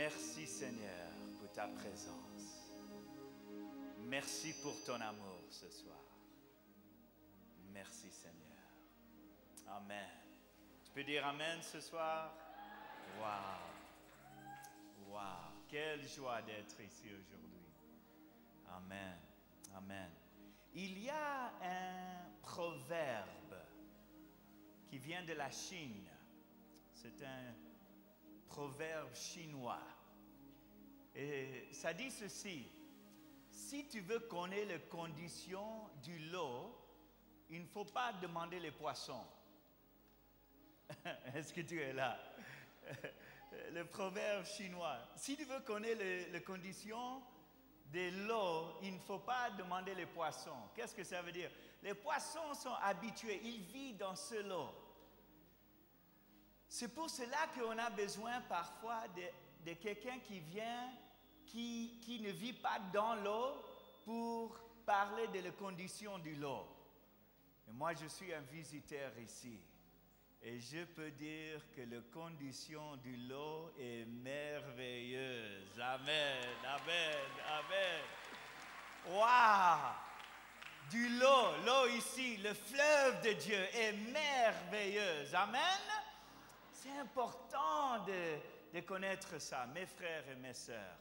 Merci Seigneur pour ta présence. Merci pour ton amour ce soir. Merci Seigneur. Amen. Tu peux dire Amen ce soir? Wow. Wow. Quelle joie d'être ici aujourd'hui. Amen. Amen. Il y a un proverbe qui vient de la Chine. C'est un proverbe chinois. Et ça dit ceci: si tu veux connaître les conditions du lot, il ne faut pas demander les poissons. Est-ce que tu es là? Le proverbe chinois. Si tu veux connaître les conditions de l'eau, il ne faut pas demander les poissons. Qu'est-ce que ça veut dire? Les poissons sont habitués, ils vivent dans ce lot. C'est pour cela qu'on a besoin parfois de quelqu'un qui vient, qui ne vit pas dans l'eau pour parler de les conditions du lot. Et moi, je suis un visiteur ici. Et je peux dire que la condition du lot est merveilleuse. Amen, amen, amen. Waouh! Du l'eau ici, le fleuve de Dieu est merveilleuse. Amen. C'est important de connaître ça, mes frères et mes sœurs.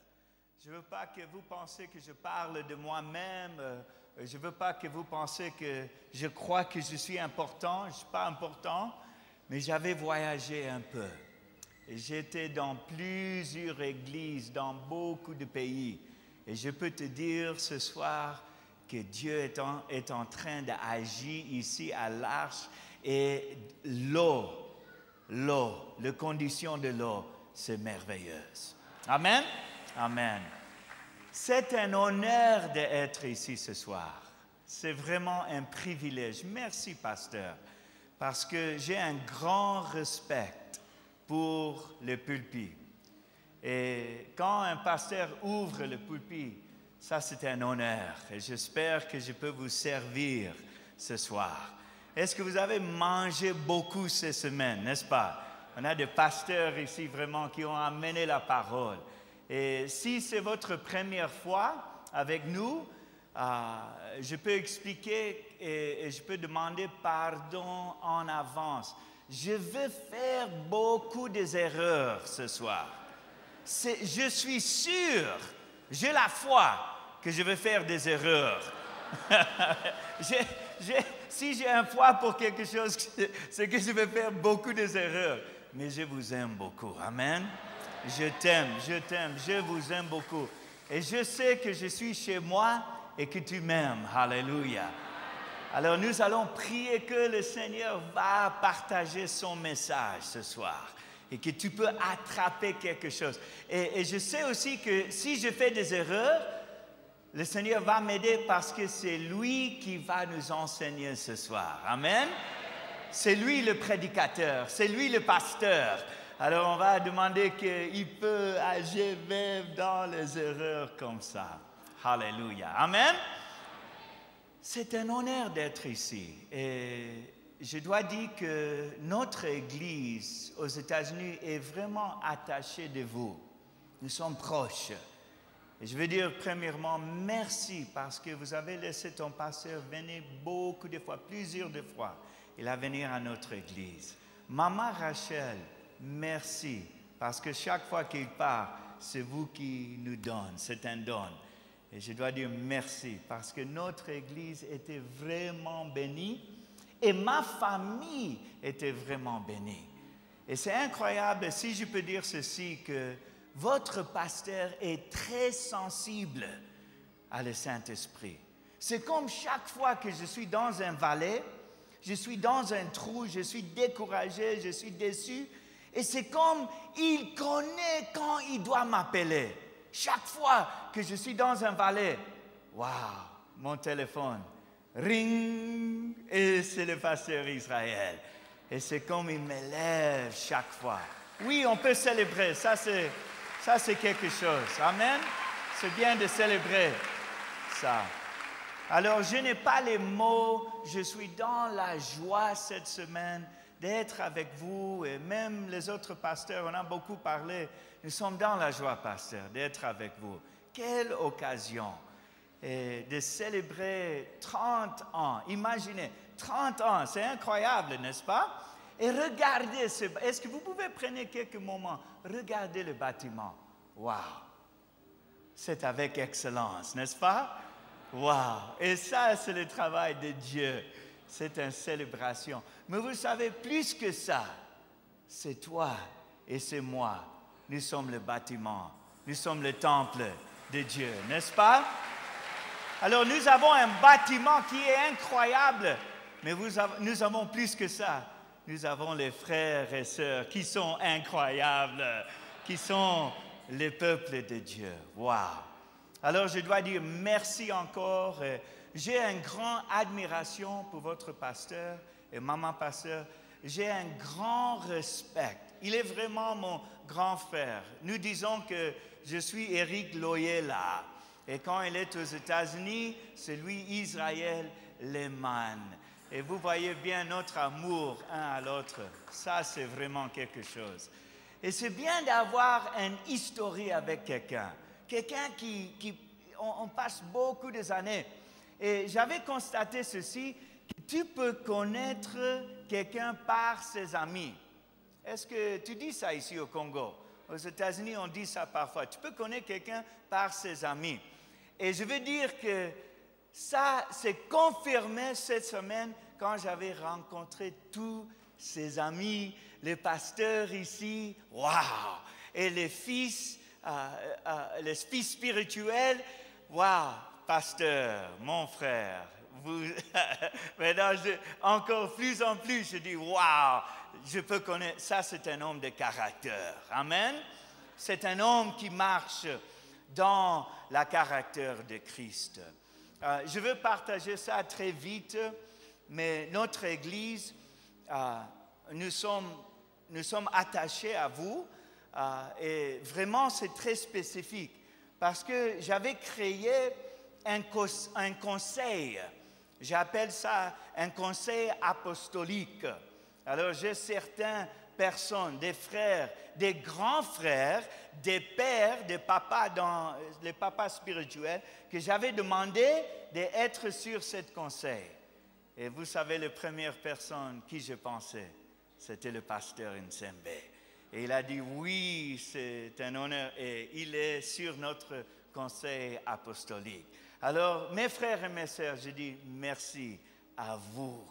Je ne veux pas que vous pensiez que je parle de moi-même. Je ne veux pas que vous pensiez que je crois que je suis important. Je ne suis pas important. Mais j'avais voyagé un peu. Et j'étais dans plusieurs églises, dans beaucoup de pays. Et je peux te dire ce soir que Dieu est en train d'agir ici à l'Arche. Et les conditions de l'eau, c'est merveilleuse. Amen? Amen. C'est un honneur d'être ici ce soir. C'est vraiment un privilège. Merci, pasteur. Parce que j'ai un grand respect pour le pulpit. Et quand un pasteur ouvre le pulpit, ça c'est un honneur. Et j'espère que je peux vous servir ce soir. Est-ce que vous avez mangé beaucoup ces semaines, n'est-ce pas? On a des pasteurs ici vraiment qui ont amené la parole. Et si c'est votre première fois avec nous, je peux expliquer et je peux demander pardon en avance. Je vais faire beaucoup d'erreurs ce soir. Je suis sûr, j'ai la foi que je vais faire des erreurs. Si j'ai un foi pour quelque chose, c'est que je vais faire beaucoup d'erreurs. Mais je vous aime beaucoup. Amen. Je t'aime, je vous aime beaucoup. Et je sais que je suis chez moi et que tu m'aimes. Alléluia. Alors nous allons prier que le Seigneur va partager son message ce soir et que tu peux attraper quelque chose. Et je sais aussi que si je fais des erreurs, le Seigneur va m'aider parce que c'est lui qui va nous enseigner ce soir. Amen. C'est lui le prédicateur, c'est lui le pasteur. Alors on va demander qu'il peut agir même dans les erreurs comme ça. Alléluia. Amen. C'est un honneur d'être ici. Et je dois dire que notre Église aux États-Unis est vraiment attachée de vous. Nous sommes proches. Et je veux dire premièrement merci parce que vous avez laissé ton pasteur venir beaucoup de fois, plusieurs de fois. Il a venu à notre Église. Maman Rachel, merci parce que chaque fois qu'il part, c'est vous qui nous donnez. C'est un don. Et je dois dire merci parce que notre Église était vraiment bénie et ma famille était vraiment bénie. Et c'est incroyable, si je peux dire ceci, que votre pasteur est très sensible à le Saint-Esprit. C'est comme chaque fois que je suis dans un vallée, je suis dans un trou, je suis découragé, je suis déçu. Et c'est comme il connaît quand il doit m'appeler. Chaque fois que je suis dans un vallée, waouh, mon téléphone, ring, et c'est le pasteur Israël. Et c'est comme il me lève chaque fois. Oui, on peut célébrer, ça c'est quelque chose. Amen. C'est bien de célébrer ça. Alors, je n'ai pas les mots, je suis dans la joie cette semaine d'être avec vous, et même les autres pasteurs, on a beaucoup parlé. Nous sommes dans la joie, pasteur, d'être avec vous. Quelle occasion de célébrer 30 ans. Imaginez, 30 ans, c'est incroyable, n'est-ce pas? Et regardez, est-ce que vous pouvez prendre quelques moments, regardez le bâtiment. Waouh! C'est avec excellence, n'est-ce pas? Waouh! Et ça, c'est le travail de Dieu. C'est une célébration. Mais vous savez, plus que ça, c'est toi et c'est moi. Nous sommes le bâtiment. Nous sommes le temple de Dieu, n'est-ce pas? Alors, nous avons un bâtiment qui est incroyable. Mais nous avons plus que ça. Nous avons les frères et sœurs qui sont incroyables, qui sont le peuple de Dieu. Waouh! Alors, je dois dire merci encore. J'ai une grande admiration pour votre pasteur et maman pasteur. J'ai un grand respect. Il est vraiment mon grand frère. Nous disons que je suis Éric Loyola. Et quand il est aux États-Unis, c'est lui, Israël Lehman. Et vous voyez bien notre amour un à l'autre. Ça, c'est vraiment quelque chose. Et c'est bien d'avoir une histoire avec quelqu'un. Quelqu'un on passe beaucoup d'années. Et j'avais constaté ceci, que tu peux connaître quelqu'un par ses amis. Est-ce que tu dis ça ici au Congo? Aux États-Unis, on dit ça parfois. Tu peux connaître quelqu'un par ses amis. Et je veux dire que ça s'est confirmé cette semaine quand j'avais rencontré tous ses amis, les pasteurs ici. Waouh! Et les fils spirituels. Waouh! Pasteur, mon frère, maintenant, encore plus en plus, je dis, waouh! Je peux connaître, ça c'est un homme de caractère. Amen? C'est un homme qui marche dans le caractère de Christ. Je veux partager ça très vite, mais notre Église, nous sommes attachés à vous et vraiment c'est très spécifique parce que j'avais créé un conseil, j'appelle ça un conseil apostolique. Alors j'ai certaines personnes, des frères, des grands frères, des pères, des papas dans les papas spirituels que j'avais demandé d'être sur ce conseil. Et vous savez, la première personne qui je pensais, c'était le pasteur Nsembe. Et il a dit oui, c'est un honneur et il est sur notre conseil apostolique. Alors, mes frères et mes sœurs, je dis merci à vous.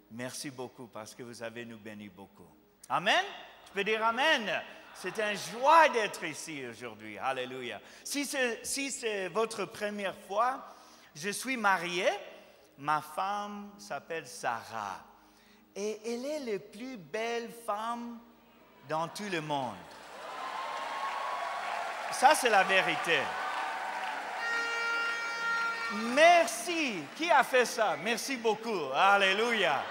Merci beaucoup parce que vous avez nous béni beaucoup. Amen? Tu peux dire Amen? C'est une joie d'être ici aujourd'hui. Alléluia. Si c'est votre première fois, je suis marié. Ma femme s'appelle Sarah. Et elle est la plus belle femme dans tout le monde. Ça, c'est la vérité. Merci. Qui a fait ça? Merci beaucoup. Alléluia.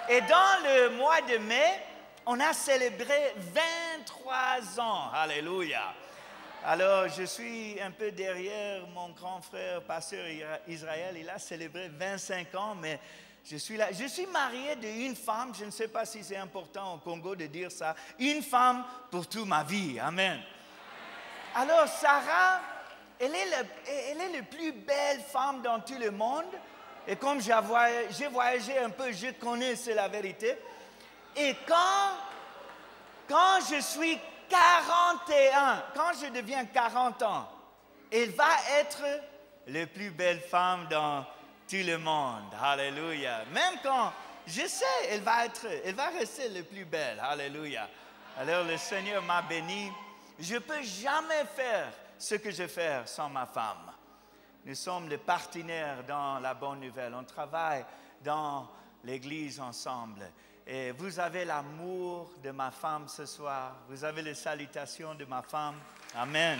Et dans le mois de mai, on a célébré 23 ans. Alléluia. Alors, je suis un peu derrière mon grand frère, pasteur Israël. Il a célébré 25 ans, mais je suis là. Je suis marié d'une femme. Je ne sais pas si c'est important au Congo de dire ça. Une femme pour toute ma vie. Amen. Alors, Sarah, elle est la plus belle femme dans tout le monde. Et comme j'ai voyagé un peu, je connais, c'est la vérité. Et quand je suis 41, quand je deviens 40 ans, elle va être la plus belle femme dans tout le monde. Alléluia. Même quand, je sais, elle va rester la plus belle. Alléluia. Alors le Seigneur m'a béni. Je ne peux jamais faire ce que je fais sans ma femme. Nous sommes des partenaires dans la bonne nouvelle. On travaille dans l'église ensemble. Et vous avez l'amour de ma femme ce soir. Vous avez les salutations de ma femme. Amen.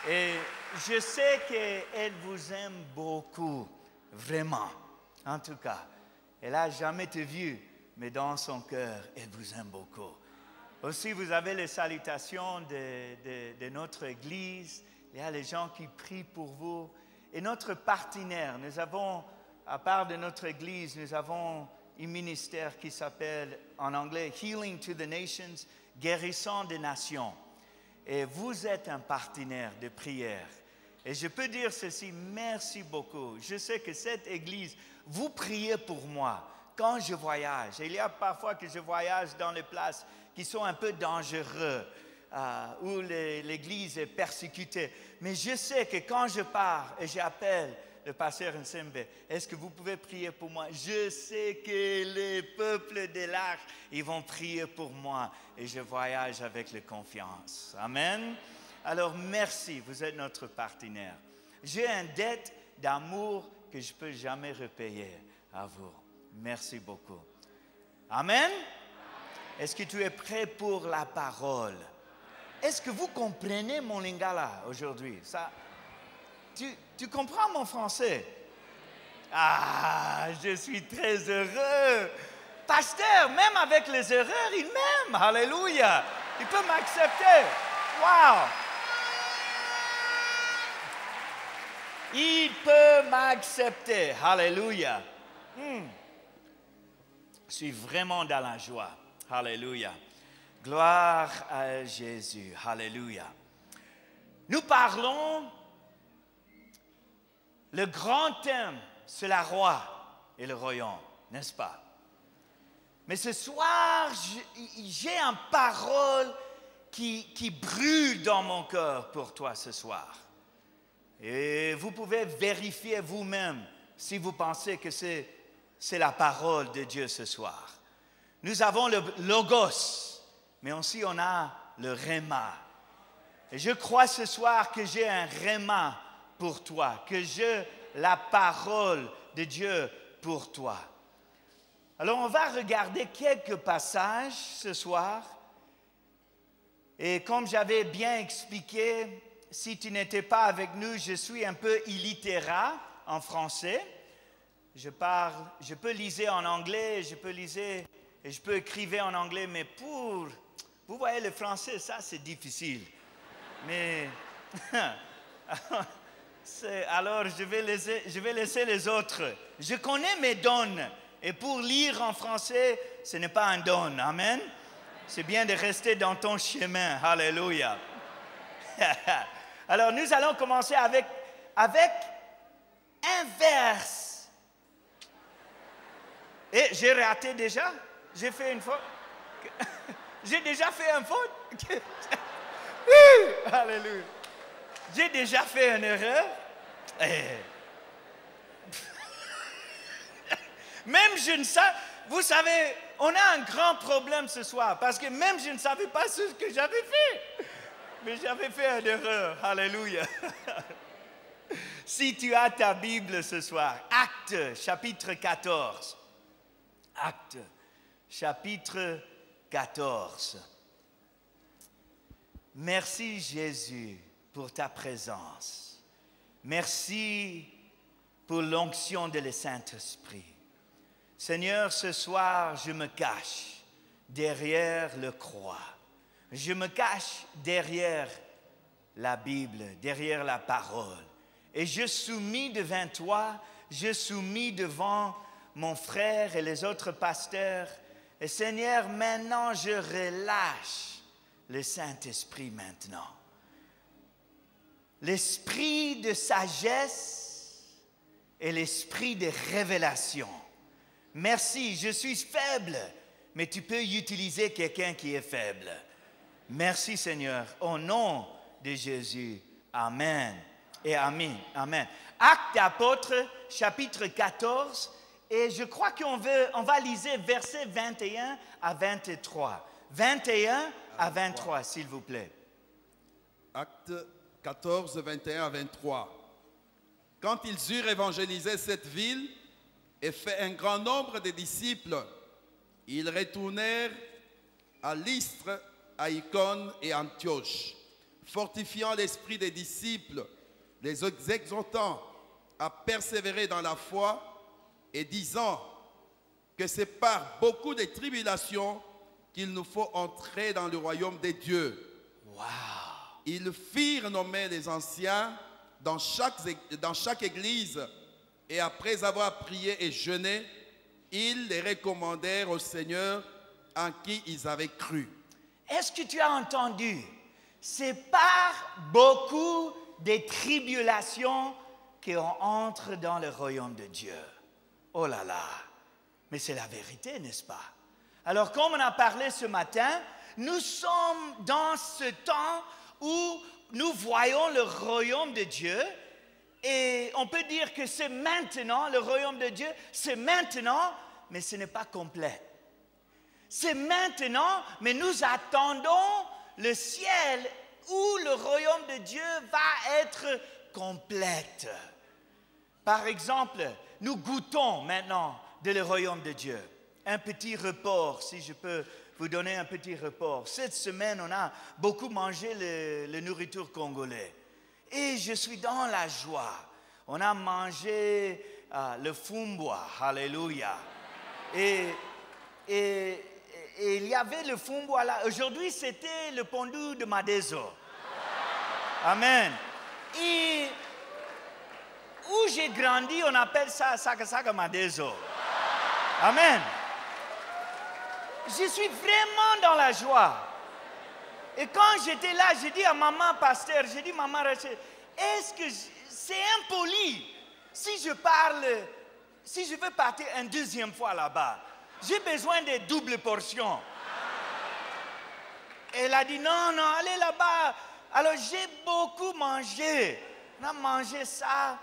Et je sais qu'elle vous aime beaucoup. Vraiment. En tout cas, elle n'a jamais été vue, mais dans son cœur, elle vous aime beaucoup. Aussi, vous avez les salutations de notre Église. Il y a les gens qui prient pour vous. Et notre partenaire, nous avons à part de notre église, nous avons un ministère qui s'appelle en anglais Healing to the Nations, guérissant des nations. Et vous êtes un partenaire de prière. Et je peux dire ceci, merci beaucoup. Je sais que cette église, vous priez pour moi quand je voyage. Et il y a parfois que je voyage dans les places qui sont un peu dangereuses, où l'église est persécutée. Mais je sais que quand je pars et j'appelle le pasteur Nsembe, est-ce que vous pouvez prier pour moi? Je sais que les peuples de l'Arche, ils vont prier pour moi et je voyage avec la confiance. Amen. Alors merci, vous êtes notre partenaire. J'ai une dette d'amour que je ne peux jamais repayer à vous. Merci beaucoup. Amen. Est-ce que tu es prêt pour la parole? Est-ce que vous comprenez mon lingala aujourd'hui? Tu comprends mon français? Ah, je suis très heureux. Pasteur, même avec les erreurs, il m'aime. Alléluia. Il peut m'accepter. Wow. Il peut m'accepter. Alléluia. Je suis vraiment dans la joie. Alléluia. Gloire à Jésus. Alléluia. Nous parlons, le grand thème, c'est la roi et le royaume, n'est-ce pas? Mais ce soir, j'ai une parole qui brûle dans mon cœur pour toi ce soir. Et vous pouvez vérifier vous-même si vous pensez que c'est la parole de Dieu ce soir. Nous avons le Logos, mais aussi on a le Réma. Et je crois ce soir que j'ai un Réma pour toi, que j'ai la parole de Dieu pour toi. Alors on va regarder quelques passages ce soir. Et comme j'avais bien expliqué, si tu n'étais pas avec nous, je suis un peu illitérat en français. Je peux lire en anglais, je peux écrire en anglais, mais vous voyez le français, ça c'est difficile. Mais alors je vais laisser les autres. Je connais mes dons et pour lire en français, ce n'est pas un don. Amen. C'est bien de rester dans ton chemin. Alléluia. Alors nous allons commencer avec un verset. Et j'ai raté déjà? J'ai fait une faute? J'ai déjà fait une faute? Alléluia. J'ai déjà fait une erreur? Même je ne sais, vous savez, on a un grand problème ce soir parce que même je ne savais pas ce que j'avais fait. Mais j'avais fait une erreur. Alléluia. Si tu as ta Bible ce soir, Actes, chapitre 14. Actes, chapitre 14. Merci Jésus pour ta présence. Merci pour l'onction de le Saint-Esprit. Seigneur, ce soir, je me cache derrière le croix. Je me cache derrière la Bible, derrière la parole. Et je soumis devant toi, je soumis devant mon frère et les autres pasteurs. Et Seigneur, maintenant, je relâche le Saint-Esprit maintenant. L'esprit de sagesse et l'esprit de révélation. Merci, je suis faible, mais tu peux utiliser quelqu'un qui est faible. Merci Seigneur, au nom de Jésus. Amen et amen. Amen. Actes d'apôtres, chapitre 14, et je crois qu'on va lire versets 21 à 23. 21 à 23, s'il vous plaît. Actes 14, 21 à 23. Quand ils eurent évangélisé cette ville et fait un grand nombre de disciples, ils retournèrent à Lystre, à Icône et Antioche, fortifiant l'esprit des disciples, les exhortant à persévérer dans la foi et disant que c'est par beaucoup de tribulations qu'il nous faut entrer dans le royaume des dieux. Wow. Ils firent nommer les anciens dans chaque église Et après avoir prié et jeûné, ils les recommandèrent au Seigneur en qui ils avaient cru. Est-ce que tu as entendu? C'est par beaucoup de tribulations qu'on entre dans le royaume de Dieu. Oh là là! Mais c'est la vérité, n'est-ce pas? Alors, comme on a parlé ce matin, nous sommes dans ce temps où nous voyons le royaume de Dieu et on peut dire que c'est maintenant, le royaume de Dieu, c'est maintenant, mais ce n'est pas complet. C'est maintenant, mais nous attendons le ciel où le royaume de Dieu va être complète. Par exemple, nous goûtons maintenant le royaume de Dieu. Un petit report, si je peux vous donner un petit report. Cette semaine, on a beaucoup mangé la nourriture congolaise. Et je suis dans la joie. On a mangé le fumbwa, alléluia. Et il y avait le fumbwa là. Aujourd'hui, c'était le pondu de Madeso. Amen. Et où j'ai grandi, on appelle ça Saka Madeso. Amen. Je suis vraiment dans la joie. Et quand j'étais là, j'ai dit à maman pasteur, j'ai dit maman Rachel, est-ce que c'est impoli si je veux partir une deuxième fois là-bas, j'ai besoin de double portions. Elle a dit non, allez là-bas. Alors j'ai beaucoup mangé. On a mangé ça.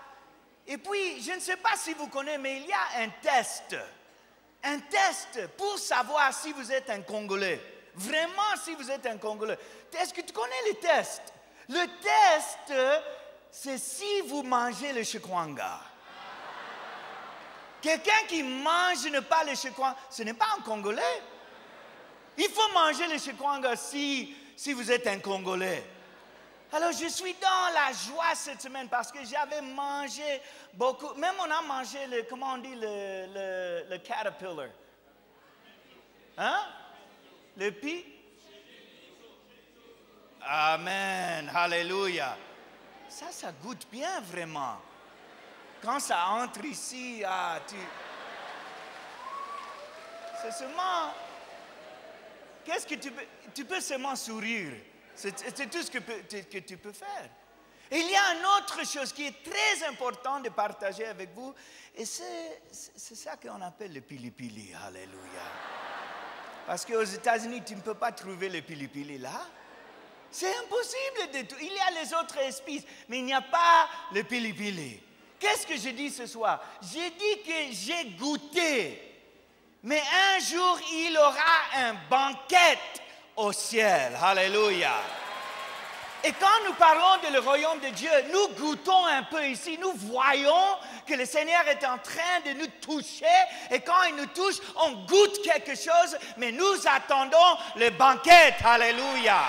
Et puis, je ne sais pas si vous connaissez, mais il y a un test. Un test pour savoir si vous êtes un Congolais. Vraiment, si vous êtes un Congolais. Est-ce que tu connais le test? Le test, c'est si vous mangez le chikwanga. Quelqu'un qui mange pas le chikwanga, ce n'est pas un Congolais. Il faut manger le chikwanga si vous êtes un Congolais. Alors, je suis dans la joie cette semaine parce que j'avais mangé beaucoup. Même on a mangé comment on dit, le caterpillar. Hein? Le pi? Amen. Alléluia. Ça goûte bien vraiment. Quand ça entre ici, c'est seulement... Qu'est-ce que tu peux seulement sourire? C'est tout ce que tu peux faire. Et il y a une autre chose qui est très importante de partager avec vous, et c'est ça qu'on appelle le pili-pili. Alléluia. Parce qu'aux États-Unis, tu ne peux pas trouver le pili-pili là. C'est impossible de tout. Il y a les autres espèces, mais il n'y a pas le pili-pili. Qu'est-ce que je dis ce soir? J'ai dit que j'ai goûté, mais un jour, il aura un banquet au ciel. Alléluia. Et quand nous parlons de le royaume de Dieu, nous goûtons un peu ici. Nous voyons que le Seigneur est en train de nous toucher. Et quand il nous touche, on goûte quelque chose, mais nous attendons le banquet. Alléluia.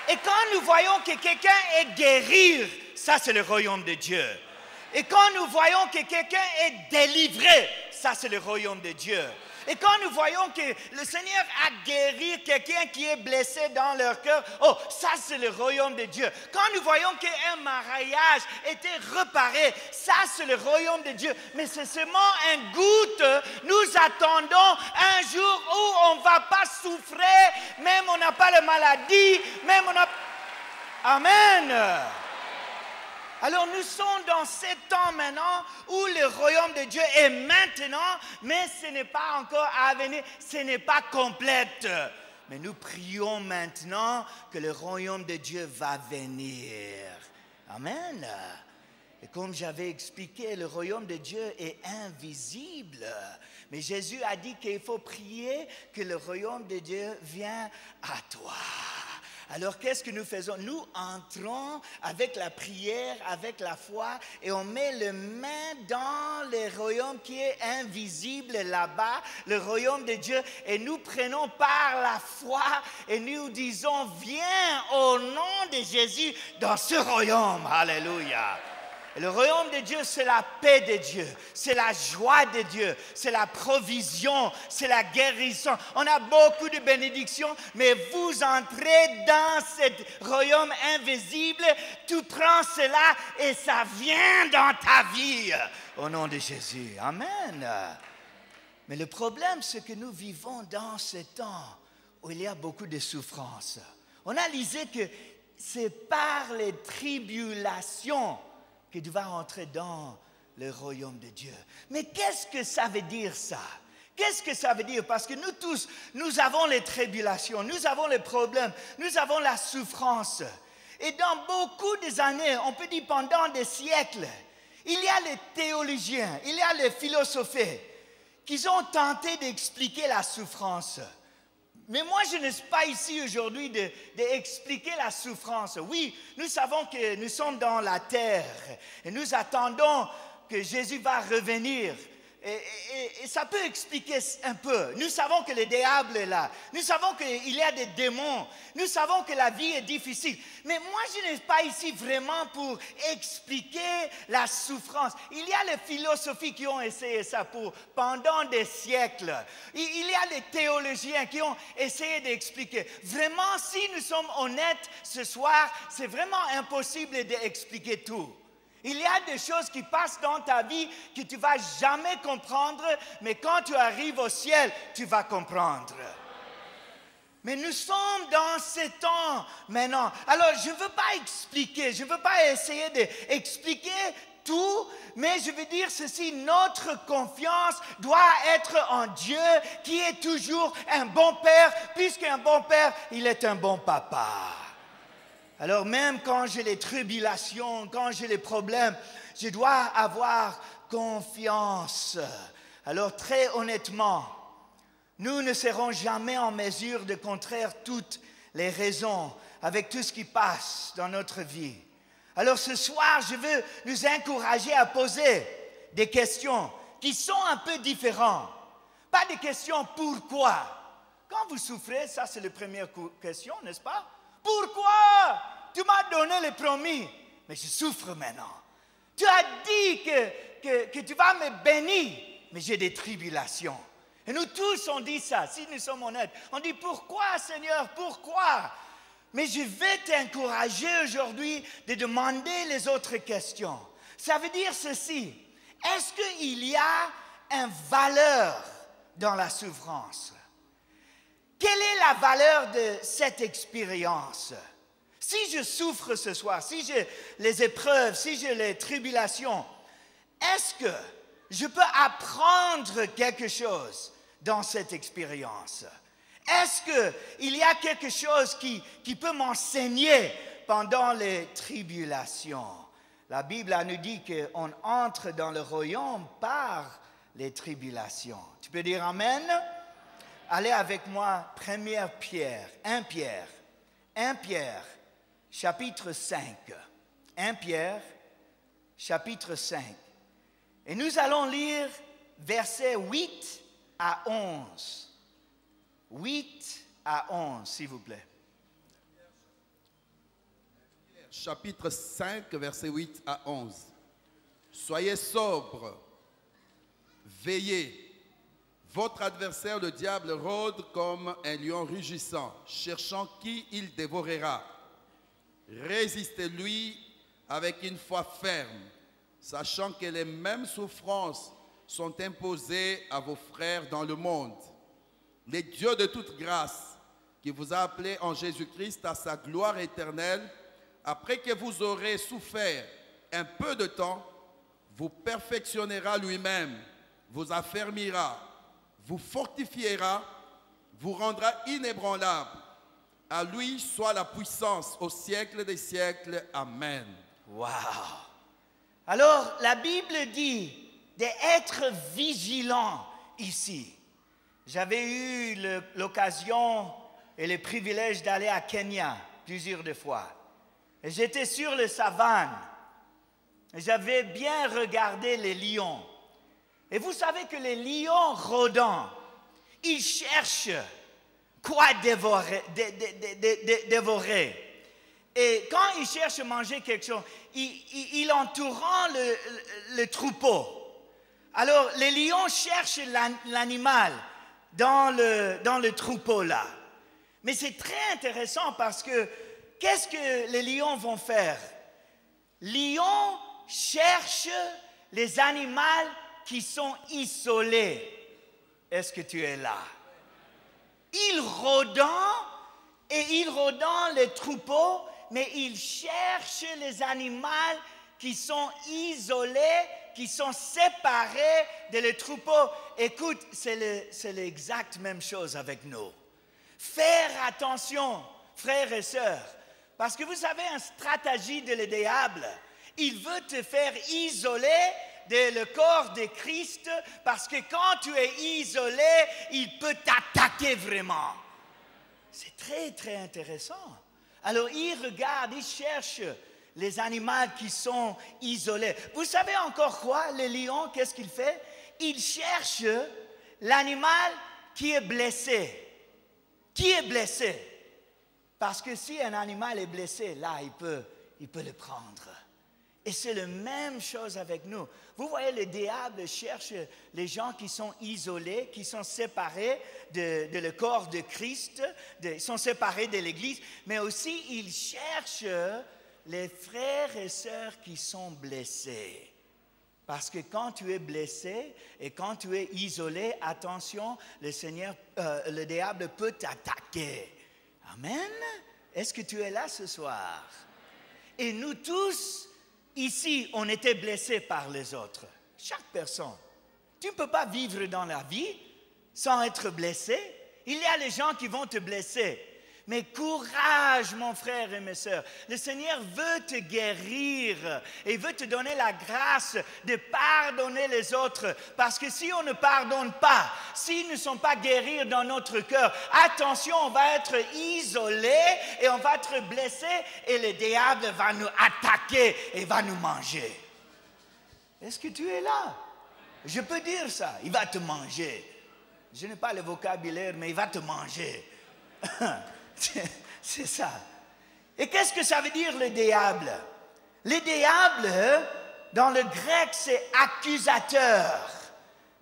Et quand nous voyons que quelqu'un est guéri, ça c'est le royaume de Dieu. Et quand nous voyons que quelqu'un est délivré, ça c'est le royaume de Dieu. Et quand nous voyons que le Seigneur a guéri quelqu'un qui est blessé dans leur cœur, oh, ça c'est le royaume de Dieu. Quand nous voyons qu'un mariage était réparé, ça c'est le royaume de Dieu. Mais c'est seulement un goutte. Nous attendons un jour où on ne va pas souffrir, même on n'a pas la maladie, même on n'a... Amen. Alors nous sommes dans ce temps maintenant où le royaume de Dieu est maintenant, mais ce n'est pas encore à venir, ce n'est pas complète. Mais nous prions maintenant que le royaume de Dieu va venir. Amen. Et comme j'avais expliqué, le royaume de Dieu est invisible. Mais Jésus a dit qu'il faut prier que le royaume de Dieu vienne à toi. Alors, qu'est-ce que nous faisons? Nous entrons avec la prière, avec la foi, et on met les mains dans le royaume qui est invisible là-bas, le royaume de Dieu, et nous prenons par la foi, et nous disons, viens au nom de Jésus dans ce royaume. Alléluia. Et le royaume de Dieu, c'est la paix de Dieu, c'est la joie de Dieu, c'est la provision, c'est la guérison. On a beaucoup de bénédictions, mais vous entrez dans ce royaume invisible, tu prends cela et ça vient dans ta vie. Au nom de Jésus. Amen. Mais le problème, c'est que nous vivons dans ce temps où il y a beaucoup de souffrances. On a lisé que c'est par les tribulations que tu vas entrer dans le royaume de Dieu. Mais qu'est-ce que ça veut dire ça? Qu'est-ce que ça veut dire? Parce que nous tous, nous avons les tribulations, nous avons les problèmes, nous avons la souffrance. Et dans beaucoup des années, on peut dire pendant des siècles, il y a les théologiens, il y a les philosophes qui ont tenté d'expliquer la souffrance. Mais moi, je ne suis pas ici aujourd'hui d'expliquer la souffrance. Oui, nous savons que nous sommes dans la terre et nous attendons que Jésus va revenir. Et ça peut expliquer un peu. Nous savons que le diable est là. Nous savons qu'il y a des démons. Nous savons que la vie est difficile. Mais moi, je ne suis pas ici vraiment pour expliquer la souffrance. Il y a les philosophies qui ont essayé ça pendant des siècles. Il y a les théologiens qui ont essayé d'expliquer. Vraiment, si nous sommes honnêtes ce soir, c'est vraiment impossible d'expliquer tout. Il y a des choses qui passent dans ta vie que tu ne vas jamais comprendre, mais quand tu arrives au ciel, tu vas comprendre. Mais nous sommes dans ce temps maintenant. Alors, je ne veux pas expliquer, je ne veux pas essayer d'expliquer tout, mais je veux dire ceci, notre confiance doit être en Dieu qui est toujours un bon père, puisqu'un bon père, il est un bon papa. Alors même quand j'ai les tribulations, quand j'ai les problèmes, je dois avoir confiance. Alors très honnêtement, nous ne serons jamais en mesure de contraire toutes les raisons avec tout ce qui passe dans notre vie. Alors ce soir, je veux nous encourager à poser des questions qui sont un peu différentes. Pas des questions « pourquoi ?» Quand vous souffrez, ça c'est la première question, n'est-ce pas? Pourquoi? Tu m'as donné le promis, mais je souffre maintenant. Tu as dit que tu vas me bénir, mais j'ai des tribulations. Et nous tous, on dit ça, si nous sommes honnêtes. On dit, pourquoi Seigneur, pourquoi? Mais je vais t'encourager aujourd'hui de demander les autres questions. Ça veut dire ceci, est-ce qu'il y a une valeur dans la souffrance? Quelle est la valeur de cette expérience? Si je souffre ce soir, si j'ai les épreuves, si j'ai les tribulations, est-ce que je peux apprendre quelque chose dans cette expérience? Est-ce qu'il y a quelque chose qui peut m'enseigner pendant les tribulations? La Bible nous dit qu'on entre dans le royaume par les tribulations. Tu peux dire Amen? Allez avec moi, 1 Pierre, chapitre 5. 1 Pierre, chapitre 5. Et nous allons lire versets 8 à 11. 8 à 11, s'il vous plaît. Chapitre 5, versets 8 à 11. Soyez sobres, veillez. Votre adversaire, le diable, rôde comme un lion rugissant, cherchant qui il dévorera. Résistez-lui avec une foi ferme, sachant que les mêmes souffrances sont imposées à vos frères dans le monde. Le Dieu de toute grâce, qui vous a appelé en Jésus-Christ à sa gloire éternelle, après que vous aurez souffert un peu de temps, vous perfectionnera lui-même, vous affermira, vous fortifiera, vous rendra inébranlable. À lui soit la puissance au siècle des siècles. Amen. Wow! Alors, la Bible dit d'être vigilant ici. J'avais eu l'occasion et le privilège d'aller à Kenya plusieurs fois. Et j'étais sur les savanes. Et j'avais bien regardé les lions. Et vous savez que les lions rôdants, ils cherchent quoi dévorer. Et quand il cherche à manger quelque chose, il entourant le troupeau. Alors, les lions cherchent l'animal dans le troupeau là. Mais c'est très intéressant parce que qu'est-ce que les lions vont faire? Les lions cherchent les animaux qui sont isolés. Est-ce que tu es là? Ils rôdent les troupeaux, mais ils cherchent les animaux qui sont isolés, qui sont séparés de le troupeau. Écoute, c'est l'exacte même chose avec nous. Faire attention, frères et sœurs, parce que vous savez, une stratégie de le diable, il veut te faire isoler le corps de Christ, parce que quand tu es isolé, il peut t'attaquer vraiment. C'est très, très intéressant. Alors, il regarde, il cherche les animaux qui sont isolés. Vous savez encore quoi, le lion, qu'est-ce qu'il fait? Il cherche l'animal qui est blessé. Qui est blessé? Parce que si un animal est blessé, là, il peut le prendre. Et c'est la même chose avec nous. Vous voyez, le diable cherche les gens qui sont isolés, qui sont séparés de le corps de Christ, ils sont séparés de l'Église, mais aussi il cherche les frères et sœurs qui sont blessés. Parce que quand tu es blessé et quand tu es isolé, attention, le diable peut t'attaquer. Amen. Est-ce que tu es là ce soir? Et nous tous, ici, on était blessés par les autres. Chaque personne. Tu ne peux pas vivre dans la vie sans être blessé. Il y a les gens qui vont te blesser. Mais courage, mon frère et mes sœurs. Le Seigneur veut te guérir et veut te donner la grâce de pardonner les autres. Parce que si on ne pardonne pas, s'ils ne sont pas guéris dans notre cœur, attention, on va être isolé et on va être blessé et le diable va nous attaquer et va nous manger. Est-ce que tu es là? Je peux dire ça, il va te manger. Je n'ai pas le vocabulaire, mais il va te manger. C'est ça. Et qu'est-ce que ça veut dire le diable? Le diable, dans le grec, c'est accusateur.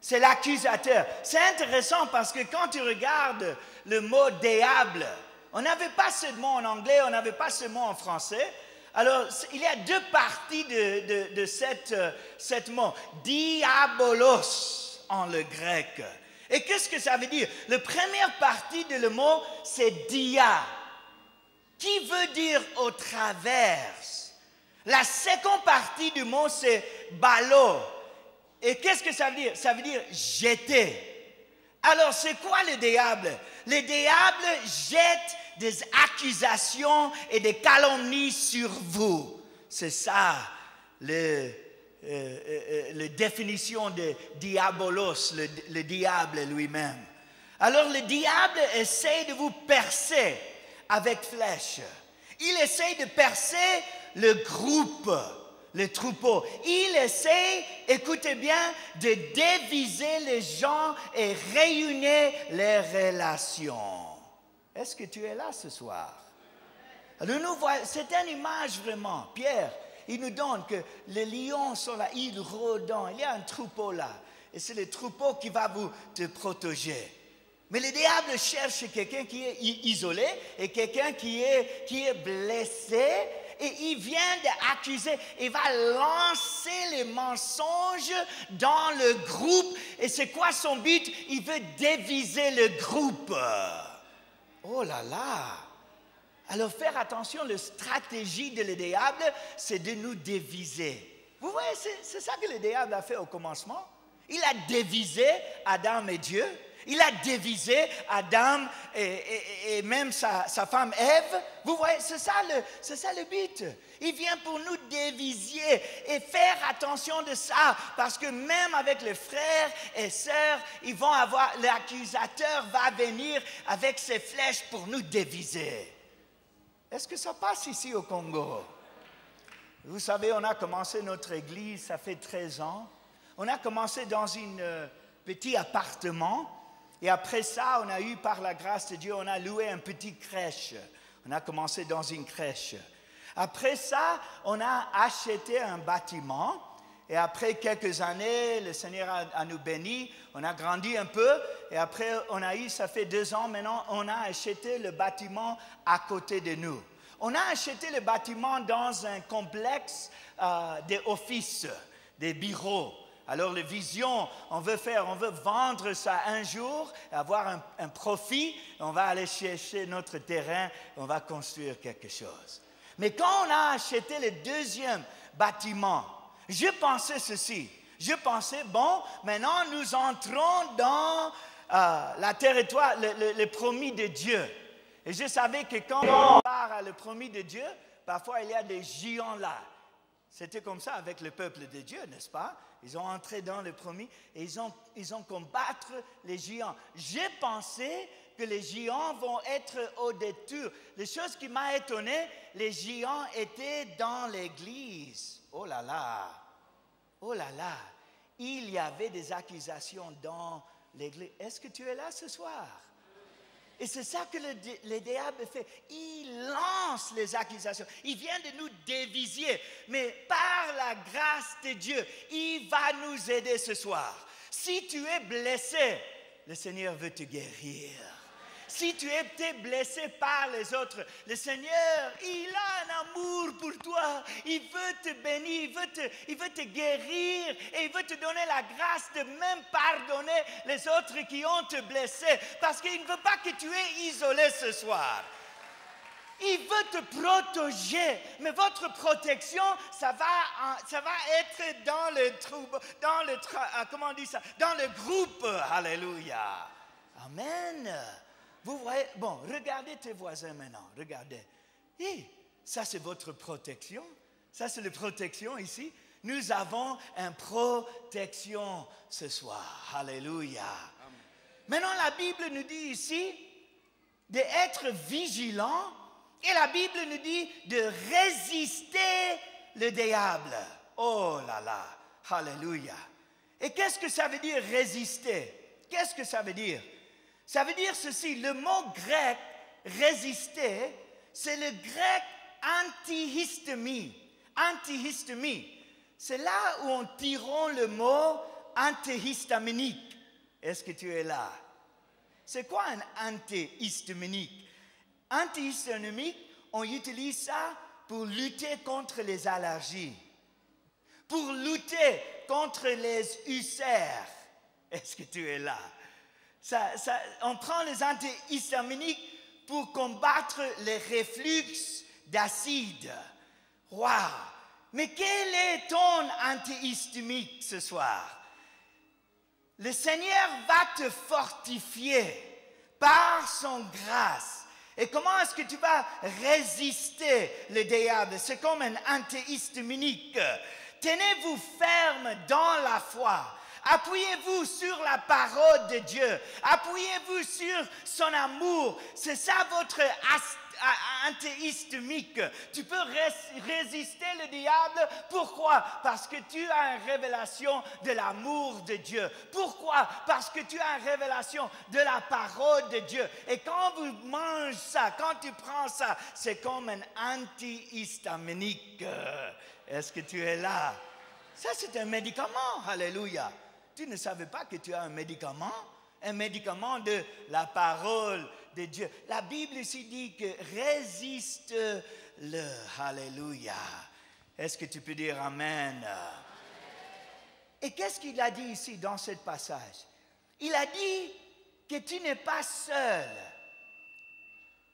C'est l'accusateur. C'est intéressant parce que quand tu regardes le mot diable, on n'avait pas ce mot en anglais, on n'avait pas ce mot en français. Alors, il y a deux parties de cette mot. Diabolos en le grec. Et qu'est-ce que ça veut dire? La première partie de le mot, c'est dia, qui veut dire au travers. La seconde partie du mot, c'est balo. Et qu'est-ce que ça veut dire? Ça veut dire jeter. Alors, c'est quoi le diable? Le diable jette des accusations et des calomnies sur vous. C'est ça, la définition de diabolos, le diable lui-même. Alors le diable essaie de vous percer avec flèche. Il essaie de percer le groupe, le troupeau. Il essaie, écoutez bien, de diviser les gens et réunir les relations. Est-ce que tu es là ce soir? Alors nous voyons, c'est une image vraiment, Pierre. Il nous donne que les lions sont là, ils rôdent, il y a un troupeau là. Et c'est le troupeau qui va te protéger. Mais le diable cherche quelqu'un qui est isolé et quelqu'un qui est blessé. Et il vient d'accuser, il va lancer les mensonges dans le groupe. Et c'est quoi son but? Il veut diviser le groupe. Oh là là! Alors, faire attention, la stratégie de le diable, c'est de nous diviser. Vous voyez, c'est ça que le diable a fait au commencement. Il a divisé Adam et Dieu. Il a divisé Adam et même sa femme Ève. Vous voyez, c'est ça le but. Il vient pour nous diviser et faire attention de ça. Parce que même avec les frères et sœurs, l'accusateur va venir avec ses flèches pour nous diviser. Est-ce que ça passe ici au Congo? Vous savez, on a commencé notre église, ça fait 13 ans. On a commencé dans un petit appartement. Et après ça, on a eu, par la grâce de Dieu, on a loué une petite crèche. On a commencé dans une crèche. Après ça, on a acheté un bâtiment. Et après quelques années, le Seigneur a nous bénis, on a grandi un peu. Et après, ça fait 2 ans maintenant, on a acheté le bâtiment à côté de nous. On a acheté le bâtiment dans un complexe des offices, des bureaux. Alors, la vision, on veut vendre ça un jour, avoir un profit. On va aller chercher notre terrain, on va construire quelque chose. Mais quand on a acheté le deuxième bâtiment, je pensais ceci. Je pensais, bon, maintenant nous entrons dans le territoire, le promis de Dieu. Et je savais que quand on part à le promis de Dieu, parfois il y a des géants là. C'était comme ça avec le peuple de Dieu, n'est-ce pas? Ils ont entré dans le promis et ils ont combattu les géants. J'ai pensé que les géants vont être au détour. Les choses qui m'ont étonné, les géants étaient dans l'église. Oh là là! Oh là là! Il y avait des accusations dans l'église. Est-ce que tu es là ce soir? Et c'est ça que le diable fait. Il lance les accusations. Il vient de nous déviser. Mais par la grâce de Dieu, il va nous aider ce soir. Si tu es blessé, le Seigneur veut te guérir. Si tu es été blessé par les autres, le Seigneur, il a un amour pour toi. Il veut te bénir, il veut te guérir et il veut te donner la grâce de même pardonner les autres qui ont te blessé. Parce qu'il ne veut pas que tu es isolé ce soir. Il veut te protéger, mais votre protection, ça va être dans le trouble, comment on dit ça, dans le groupe. Alléluia. Amen. Vous voyez, bon, regardez tes voisins maintenant, regardez. Et ça, c'est votre protection. Ça, c'est la protection ici. Nous avons une protection ce soir. Alléluia. Amen. Maintenant, la Bible nous dit ici d'être vigilant. Et la Bible nous dit de résister le diable. Oh là là. Alléluia. Et qu'est-ce que ça veut dire résister? Qu'est-ce que ça veut dire? Ça veut dire ceci, le mot grec résister, c'est le grec antihistamie. Antihistamie, c'est là où on tire le mot antihistaminique. Est-ce que tu es là? C'est quoi un antihistaminique? Antihistaminique, on utilise ça pour lutter contre les allergies, pour lutter contre les ulcères. Est-ce que tu es là? On prend les antihistaminiques pour combattre les reflux d'acide. Waouh! Mais quel est ton antihistamique ce soir? Le Seigneur va te fortifier par son grâce. Et comment est-ce que tu vas résister le diable? C'est comme un antihistamique. Tenez-vous ferme dans la foi. Appuyez-vous sur la parole de Dieu. Appuyez-vous sur son amour. C'est ça votre antihistaminique. Tu peux résister le diable. Pourquoi? Parce que tu as une révélation de l'amour de Dieu. Pourquoi? Parce que tu as une révélation de la parole de Dieu. Et quand vous mangez ça, quand tu prends ça, c'est comme un antihistaminique. Est-ce que tu es là? Ça, c'est un médicament. Alléluia. Tu ne savais pas que tu as un médicament de la parole de Dieu. La Bible ici dit que résiste-le. Alléluia. Est-ce que tu peux dire Amen? Et qu'est-ce qu'il a dit ici dans ce passage? Il a dit que tu n'es pas seul.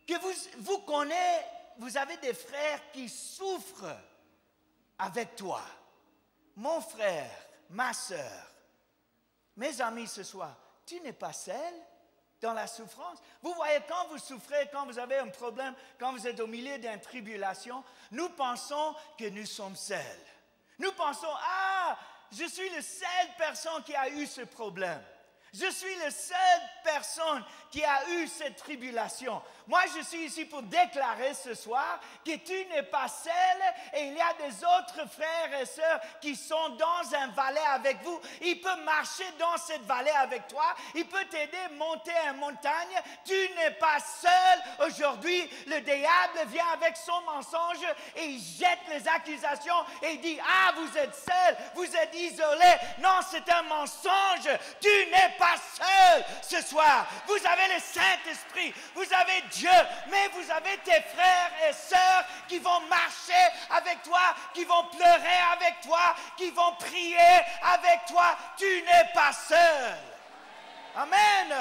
Que vous connaissez, vous avez des frères qui souffrent avec toi. Mon frère, ma sœur. Mes amis, ce soir, tu n'es pas seul dans la souffrance. Vous voyez, quand vous souffrez, quand vous avez un problème, quand vous êtes au milieu d'une tribulation, nous pensons que nous sommes seuls. Nous pensons, je suis la seule personne qui a eu ce problème. Je suis la seule personne qui a eu cette tribulation. Moi, je suis ici pour déclarer ce soir que tu n'es pas seul et il y a des autres frères et sœurs qui sont dans un vallée avec vous. Il peut marcher dans cette vallée avec toi. Il peut t'aider à monter une montagne. Tu n'es pas seul. Aujourd'hui, le diable vient avec son mensonge et il jette les accusations et il dit, ah, vous êtes seul, vous êtes isolé. Non, c'est un mensonge. Tu n'es pas seul ce soir. Vous avez le Saint-Esprit, vous avez Dieu, mais vous avez tes frères et sœurs qui vont marcher avec toi, qui vont pleurer avec toi, qui vont prier avec toi. Tu n'es pas seul. Amen.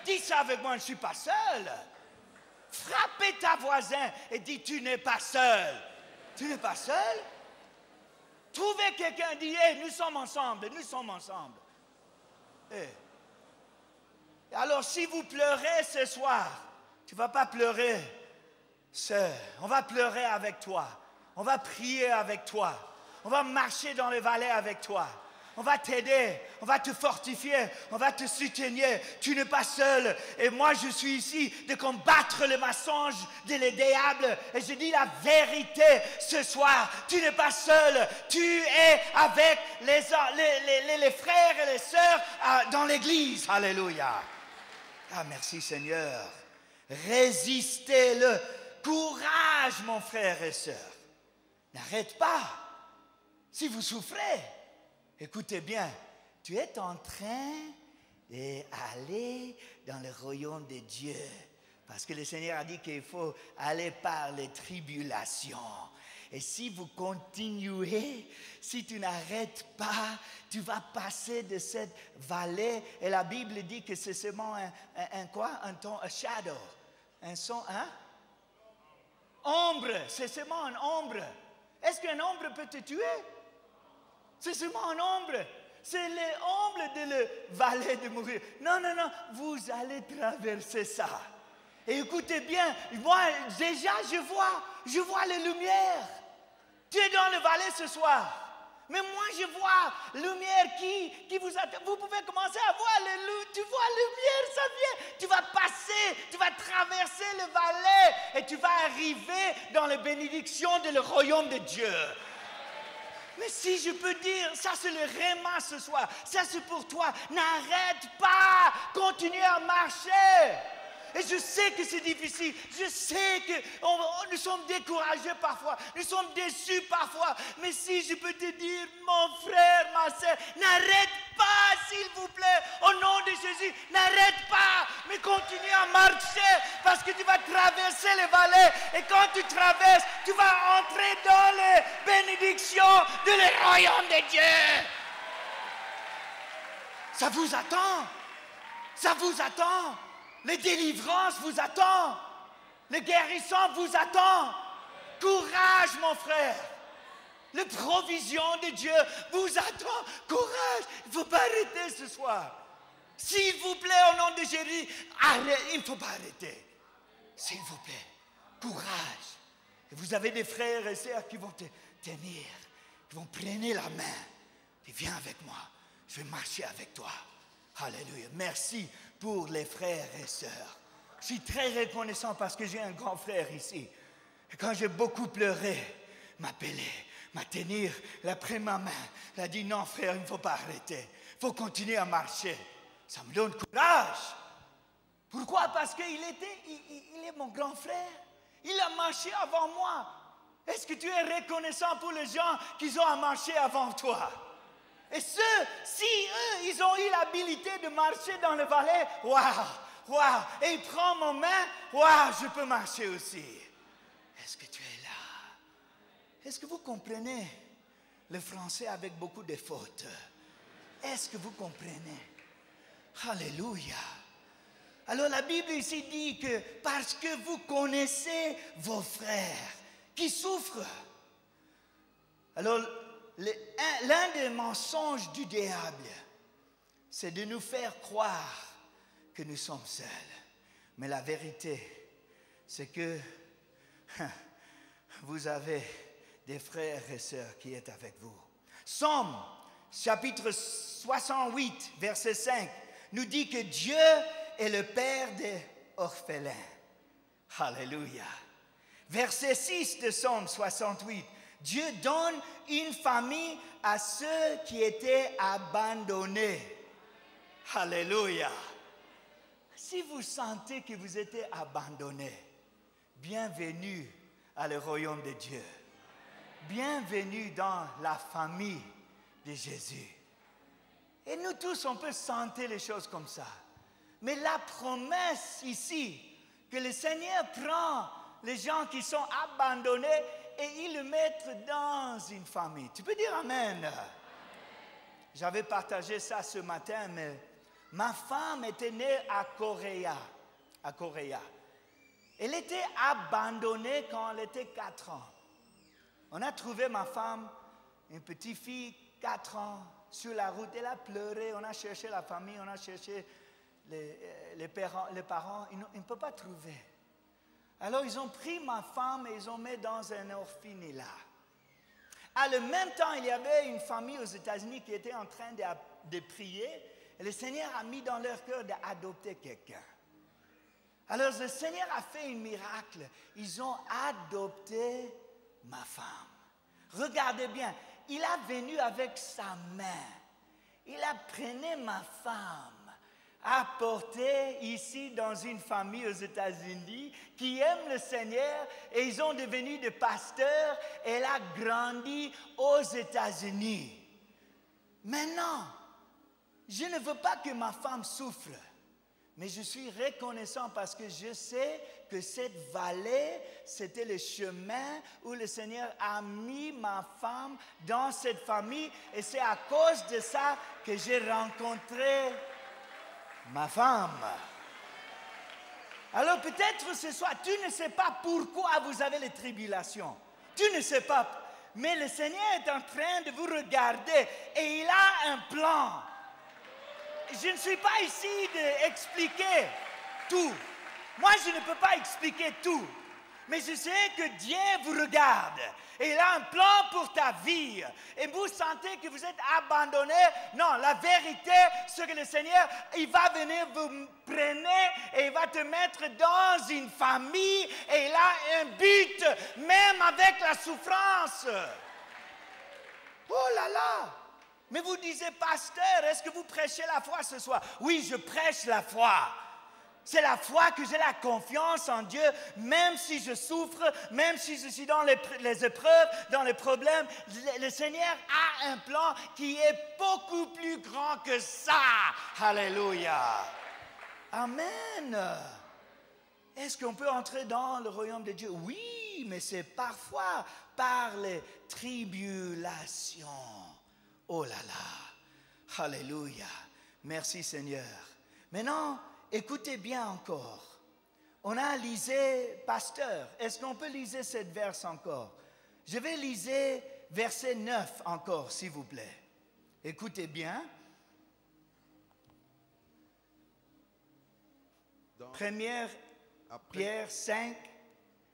Dis ça avec moi, je ne suis pas seul. Frappez ta voisin et dis, tu n'es pas seul. Tu n'es pas seul. Trouvez quelqu'un, dis, hey, nous sommes ensemble, nous sommes ensemble. Hey. Alors, si vous pleurez ce soir, tu ne vas pas pleurer seul. On va pleurer avec toi. On va prier avec toi. On va marcher dans les vallées avec toi. On va t'aider. On va te fortifier. On va te soutenir. Tu n'es pas seul. Et moi, je suis ici de combattre le mensonge de diable. Et je dis la vérité ce soir. Tu n'es pas seul. Tu es avec les frères et les sœurs dans l'église. Alléluia. Ah, merci Seigneur. Résistez-le. Courage, mon frère et sœur. N'arrête pas. Si vous souffrez, écoutez bien, tu es en train d'aller dans le royaume de Dieu. Parce que le Seigneur a dit qu'il faut aller par les tribulations. Et si vous continuez, si tu n'arrêtes pas, tu vas passer de cette vallée. Et la Bible dit que c'est seulement un shadow. Un son, hein? Ombre, c'est seulement une ombre. Est-ce qu'une ombre peut te tuer? C'est seulement une ombre. C'est l'ombre de la vallée de mourir. Non, non, non, vous allez traverser ça. Et écoutez bien, moi déjà je vois les lumières. Tu es dans le vallée ce soir. Mais moi je vois lumière qui vous attend. Vous pouvez commencer à voir tu vois la lumière, ça vient. Tu vas passer, tu vas traverser le vallée et tu vas arriver dans les bénédictions de le royaume de Dieu. Mais si je peux dire, ça c'est le réma ce soir, ça c'est pour toi. N'arrête pas, continue à marcher. Et je sais que c'est difficile, je sais que nous sommes découragés parfois, nous sommes déçus parfois. Mais si je peux te dire, mon frère, ma soeur, n'arrête pas, s'il vous plaît, au nom de Jésus, n'arrête pas, mais continue à marcher parce que tu vas traverser les vallées. Et quand tu traverses, tu vas entrer dans les bénédictions de le royaume de Dieu. Ça vous attend, ça vous attend. Les délivrances vous attendent. Les guérissons vous attendent. Courage, mon frère. La provision de Dieu vous attend. Courage. Il ne faut pas arrêter ce soir. S'il vous plaît, au nom de Jésus, il ne faut pas arrêter. S'il vous plaît, courage. Et vous avez des frères et sœurs qui vont te tenir, qui vont prendre la main. Et viens avec moi. Je vais marcher avec toi. Alléluia. Merci pour les frères et sœurs. Je suis très reconnaissant parce que j'ai un grand frère ici. Et quand j'ai beaucoup pleuré, m'appelait, m'a tenu, il a pris ma main. Il a dit, non frère, il ne faut pas arrêter. Il faut continuer à marcher. Ça me donne courage. Pourquoi? Parce qu'il est mon grand frère. Il a marché avant moi. Est-ce que tu es reconnaissant pour les gens qui ont marché avant toi? Et si eux, ils ont eu l'habilité de marcher dans le vallée, waouh, et il prend mon main, waouh, je peux marcher aussi. Est-ce que tu es là? Est-ce que vous comprenez le français avec beaucoup de fautes? Est-ce que vous comprenez? Alléluia. Alors la Bible ici dit que parce que vous connaissez vos frères qui souffrent, alors l'un des mensonges du diable, c'est de nous faire croire que nous sommes seuls. Mais la vérité, c'est que vous avez des frères et sœurs qui sont avec vous. Psaume, chapitre 68, verset 5. nous dit que Dieu est le Père des orphelins. Alléluia. Verset 6 de Psaume 68. Dieu donne une famille à ceux qui étaient abandonnés. Alléluia. Si vous sentez que vous êtes abandonné, bienvenue à le royaume de Dieu. Bienvenue dans la famille de Jésus. Et nous tous, on peut sentir les choses comme ça. Mais la promesse ici, que le Seigneur prend les gens qui sont abandonnés et il le met dans une famille. Tu peux dire Amen. J'avais partagé ça ce matin, mais ma femme était née à Correa. Elle était abandonnée quand elle était 4 ans. On a trouvé ma femme, une petite fille, 4 ans, sur la route. Elle a pleuré, on a cherché la famille, on a cherché les parents. Ils ne peuvent pas trouver. Alors ils ont pris ma femme et ils ont mis dans un orphelinat. À le même temps, il y avait une famille aux États-Unis qui était en train de prier. Et le Seigneur a mis dans leur cœur d'adopter quelqu'un. Alors le Seigneur a fait un miracle. Ils ont adopté ma femme. Regardez bien, il a venu avec sa main. Il a pris ma femme, apportée ici dans une famille aux États-Unis qui aime le Seigneur et ils ont devenu des pasteurs. Elle a grandi aux États-Unis. Maintenant, je ne veux pas que ma femme souffre, mais je suis reconnaissant parce que je sais que cette vallée, c'était le chemin où le Seigneur a mis ma femme dans cette famille et c'est à cause de ça que j'ai rencontré ma femme. Alors peut-être ce soir, tu ne sais pas pourquoi vous avez les tribulations. Tu ne sais pas. Mais le Seigneur est en train de vous regarder et il a un plan. Je ne suis pas ici d'expliquer tout. Moi, je ne peux pas expliquer tout. Mais je sais que Dieu vous regarde. Et il a un plan pour ta vie. Et vous sentez que vous êtes abandonné. Non, la vérité, c'est que le Seigneur, il va venir vous prendre et il va te mettre dans une famille. Et il a un but, même avec la souffrance. Oh là là! Mais vous disiez, pasteur, est-ce que vous prêchez la foi ce soir? Oui, je prêche la foi. C'est la foi que j'ai la confiance en Dieu, même si je souffre, même si je suis dans les épreuves, dans les problèmes. Le Seigneur a un plan qui est beaucoup plus grand que ça. Alléluia. Amen. Est-ce qu'on peut entrer dans le royaume de Dieu? Oui, mais c'est parfois par les tribulations. Oh là là, alléluia, merci Seigneur. Maintenant, écoutez bien encore. On a lisé, pasteur, est-ce qu'on peut liser cette verse encore? Je vais liser verset 9 encore, s'il vous plaît. Écoutez bien. 1 Pierre 5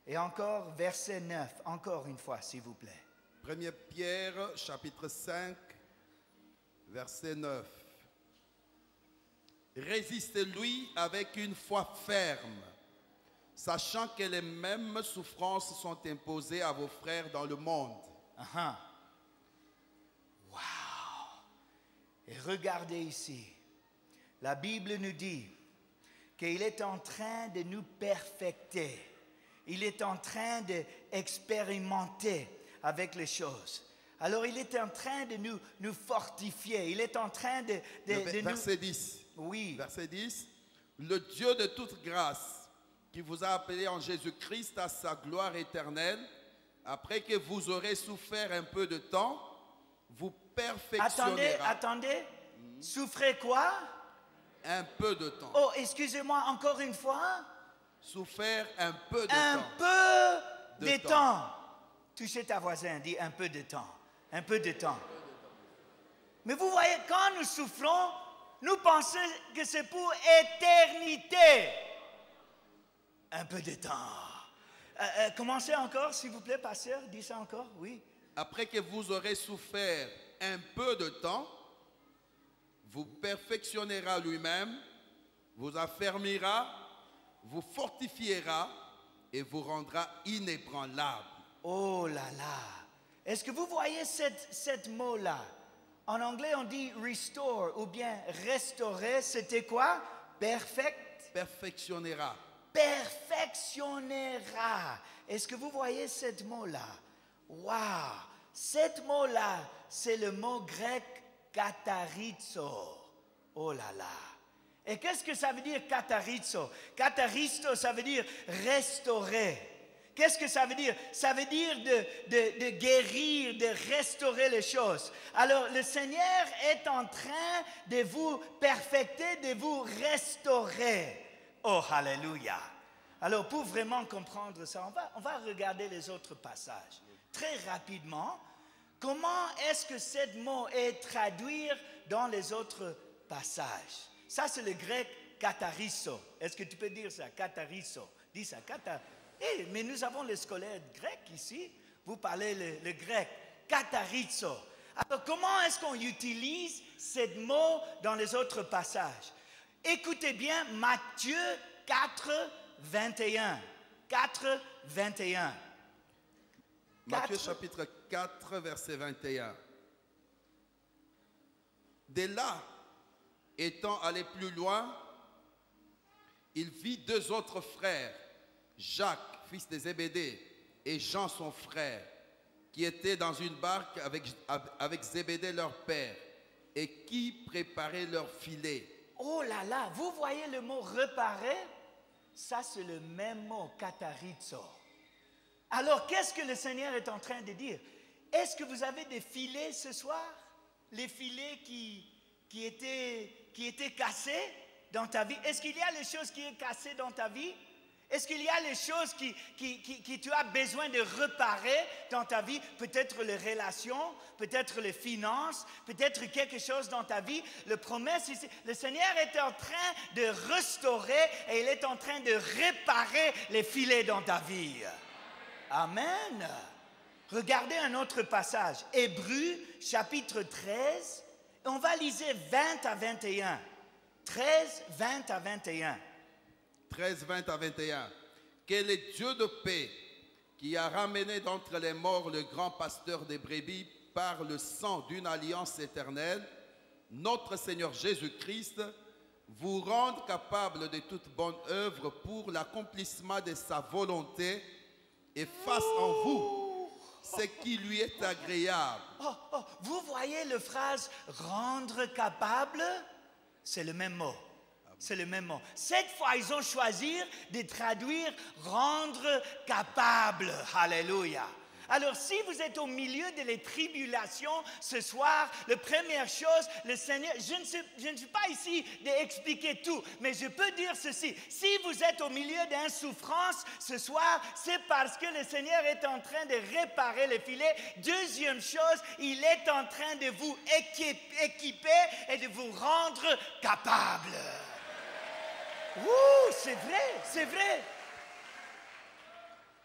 et encore verset 9, encore une fois, s'il vous plaît. 1 Pierre, chapitre 5, verset 9. Résistez-lui avec une foi ferme, sachant que les mêmes souffrances sont imposées à vos frères dans le monde. Wow! Et regardez ici, la Bible nous dit qu'il est en train de nous perfecter. Il est en train d'expérimenter avec les choses. Alors, il est en train de nous fortifier. Il est en train de verset 10. Oui. Verset 10. Le Dieu de toute grâce, qui vous a appelé en Jésus-Christ à sa gloire éternelle, après que vous aurez souffert un peu de temps, vous perfectionnera. Attendez. Souffrez quoi? Un peu de temps. Oh, excusez-moi, encore une fois. Souffert un peu de temps. Un peu de temps. Touchez ta voisine, dis un peu de temps. Un peu de temps. Mais vous voyez, quand nous souffrons, nous pensons que c'est pour éternité. Un peu de temps. Commencez encore, s'il vous plaît, pasteur. Dis ça encore, oui. Après que vous aurez souffert un peu de temps, vous perfectionnera lui-même, vous affermira, vous fortifiera et vous rendra inébranlable. Oh là là. Est-ce que vous voyez cette mot-là? En anglais, on dit restore ou bien restaurer. C'était quoi? Perfectionnera. Perfectionnera. Est-ce que vous voyez cette mot-là? Waouh! Cette mot-là, c'est le mot grec katarizo. Oh là là! Et qu'est-ce que ça veut dire katarizo? Katarizo, ça veut dire restaurer. Qu'est-ce que ça veut dire? Ça veut dire de guérir, de restaurer les choses. Alors, le Seigneur est en train de vous perfecter, de vous restaurer. Oh, alléluia! Alors, pour vraiment comprendre ça, on va regarder les autres passages. Très rapidement, comment est-ce que ce mot est traduit dans les autres passages? Ça, c'est le grec katarizo. Est-ce que tu peux dire ça? Katarizo. Dis ça, katarizo. Hey, mais nous avons les scolaires grecs ici. Vous parlez le grec. Katarizo. Alors, comment est-ce qu'on utilise ce mot dans les autres passages? Écoutez bien Matthieu 4, 21. 4, 21. Matthieu chapitre 4, verset 21. De là, étant allé plus loin, il vit deux autres frères, Jacques, fils de Zébédée, et Jean, son frère, qui étaient dans une barque avec Zébédée, leur père, et qui préparaient leur filet. Oh là là, vous voyez le mot réparer? Ça, c'est le même mot, katarizo. Alors, qu'est-ce que le Seigneur est en train de dire? Est-ce que vous avez des filets ce soir? Les filets qui étaient cassés dans ta vie? Est-ce qu'il y a les choses qui sont cassées dans ta vie? Est-ce qu'il y a les choses que tu as besoin de réparer dans ta vie? Peut-être les relations, peut-être les finances, peut-être quelque chose dans ta vie. Le promesse ici, le Seigneur est en train de restaurer et il est en train de réparer les filets dans ta vie. Amen. Regardez un autre passage. Hébreux, chapitre 13. On va lire 20 à 21. 13, 20 à 21. 13, 20 à 21. Que le Dieu de paix, qui a ramené d'entre les morts le grand pasteur des brebis par le sang d'une alliance éternelle, notre Seigneur Jésus-Christ, vous rende capable de toute bonne œuvre pour l'accomplissement de sa volonté et fasse en vous ce qui lui est agréable. Vous voyez la phrase « rendre capable » c'est le même mot. C'est le même mot. Cette fois, ils ont choisi de traduire « rendre capable ». Alléluia. Alors, si vous êtes au milieu de les tribulations ce soir, la première chose, le Seigneur, je ne suis pas ici d'expliquer tout, mais je peux dire ceci. Si vous êtes au milieu d'une souffrance ce soir, c'est parce que le Seigneur est en train de réparer les filets. Deuxième chose, il est en train de vous équiper et de vous rendre capable. Ouh, c'est vrai, c'est vrai.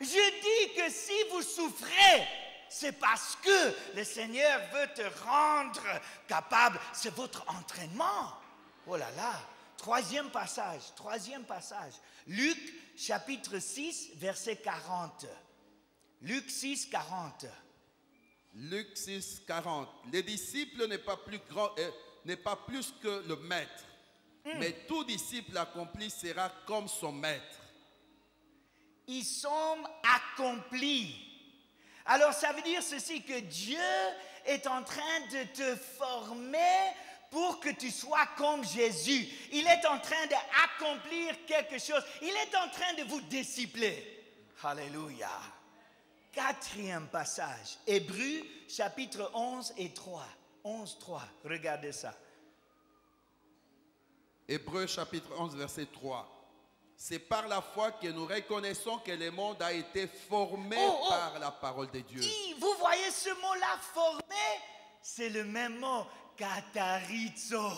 Je dis que si vous souffrez, c'est parce que le Seigneur veut te rendre capable. C'est votre entraînement. Oh là là. Troisième passage. Luc chapitre 6, verset 40. Luc 6, 40. Luc 6, 40. Les disciples n'est pas plus que le maître. Mais tout disciple accompli sera comme son maître. Ils sont accomplis. Alors ça veut dire ceci, que Dieu est en train de te former pour que tu sois comme Jésus. Il est en train d'accomplir quelque chose. Il est en train de vous discipliner. Alléluia. Quatrième passage. Hébreux chapitre 11 et 3. 11, 3. Regardez ça. Hébreux chapitre 11 verset 3. C'est par la foi que nous reconnaissons que le monde a été formé par la parole de Dieu. Vous voyez ce mot-là, formé? C'est le même mot, katarizo.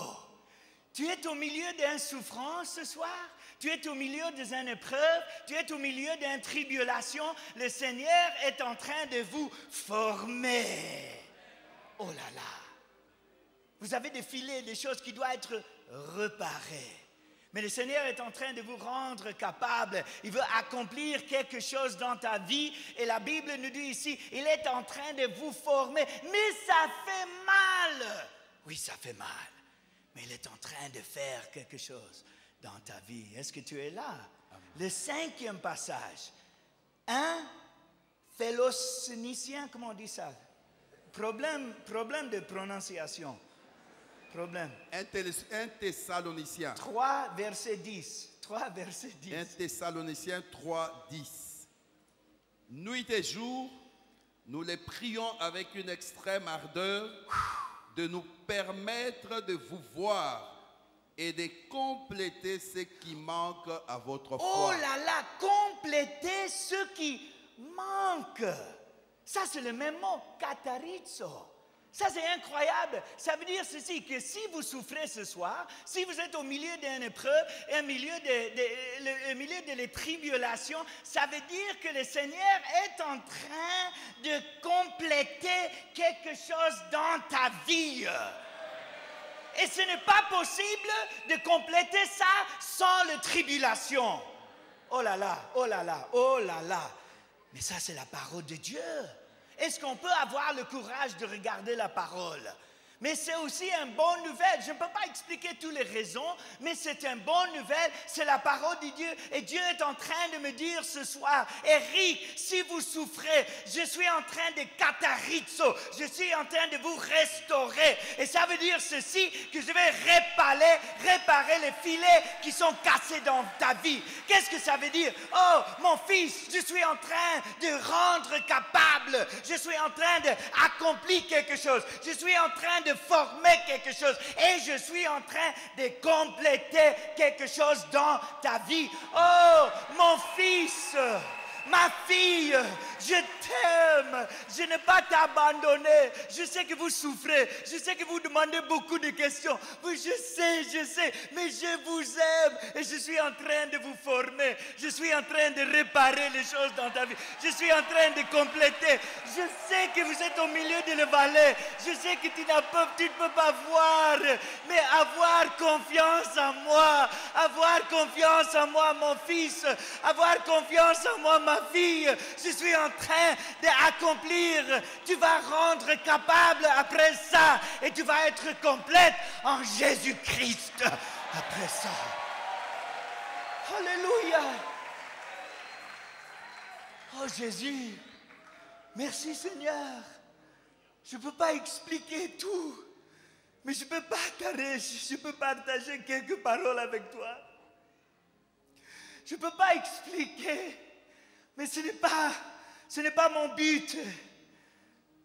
Tu es au milieu d'une souffrance ce soir? Tu es au milieu d'une épreuve? Tu es au milieu d'une tribulation? Le Seigneur est en train de vous former. Oh là là. Vous avez des filets, des choses qui doivent être réparées. Mais le Seigneur est en train de vous rendre capable. Il veut accomplir quelque chose dans ta vie. Et la Bible nous dit ici, il est en train de vous former. Mais ça fait mal. Oui, ça fait mal. Mais il est en train de faire quelque chose dans ta vie. Est-ce que tu es là? Amen. Le 5e passage. Un Thessaloniciens, comment on dit ça? Problème de prononciation. Problème. Un Thessaloniciens. 3, verset 10. 3, verset 10. 1 Thessaloniciens 3, 10. Nuit et jour, nous les prions avec une extrême ardeur de nous permettre de vous voir et de compléter ce qui manque à votre foi. Oh là là, compléter ce qui manque. Ça, c'est le même mot, katarizo. Ça, c'est incroyable. Ça veut dire ceci, que si vous souffrez ce soir, si vous êtes au milieu d'une épreuve, au milieu de les tribulations, ça veut dire que le Seigneur est en train de compléter quelque chose dans ta vie. Et ce n'est pas possible de compléter ça sans la tribulation. Oh là là, oh là là, oh là là. Mais ça, c'est la parole de Dieu. Est-ce qu'on peut avoir le courage de regarder la parole? Mais c'est aussi une bonne nouvelle. Je ne peux pas expliquer toutes les raisons, mais c'est une bonne nouvelle. C'est la parole de Dieu. Et Dieu est en train de me dire ce soir, Eric, si vous souffrez, je suis en train de katarizo. Je suis en train de vous restaurer. Et ça veut dire ceci, que je vais réparer les filets qui sont cassés dans ta vie. Qu'est-ce que ça veut dire? Oh, mon fils, je suis en train de rendre capable. Je suis en train d'accomplir quelque chose. Je suis en train de former quelque chose et je suis en train de compléter quelque chose dans ta vie. Oh, mon fils, ma fille, je t'aime, je n'ai pas t'abandonner. Je sais que vous souffrez, je sais que vous demandez beaucoup de questions. Oui, je sais, mais je vous aime et je suis en train de vous former. Je suis en train de réparer les choses dans ta vie. Je suis en train de compléter. Je sais que vous êtes au milieu de la vallée. Je sais que tu ne peux pas voir, mais avoir confiance en moi. Avoir confiance en moi, mon fils. Avoir confiance en moi, ma fille. Je suis en train d'accomplir. Tu vas rendre capable après ça et tu vas être complète en Jésus-Christ après ça. Alléluia. Oh Jésus, merci Seigneur. Je ne peux pas expliquer tout, mais je peux partager quelques paroles avec toi. Je ne peux pas expliquer, mais ce n'est pas mon but.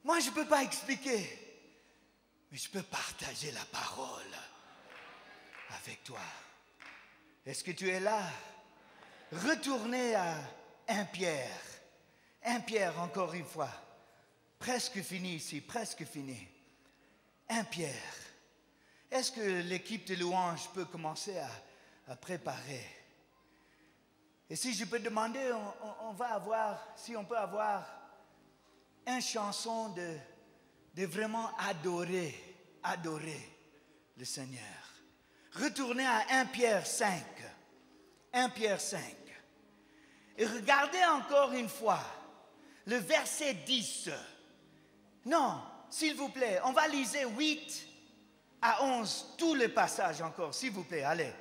Moi, je ne peux pas expliquer, mais je peux partager la parole avec toi. Est-ce que tu es là? Retournez à 1 Pierre. 1 Pierre, encore une fois. Presque fini ici, presque fini. 1 Pierre. Est-ce que l'équipe de louange peut commencer à préparer? Et si je peux demander, si on peut avoir une chanson de vraiment adorer le Seigneur. Retournez à 1 Pierre 5. 1 Pierre 5. Et regardez encore une fois le verset 10. Non, s'il vous plaît, on va lire 8 à 11, tous les passages encore, s'il vous plaît, allez.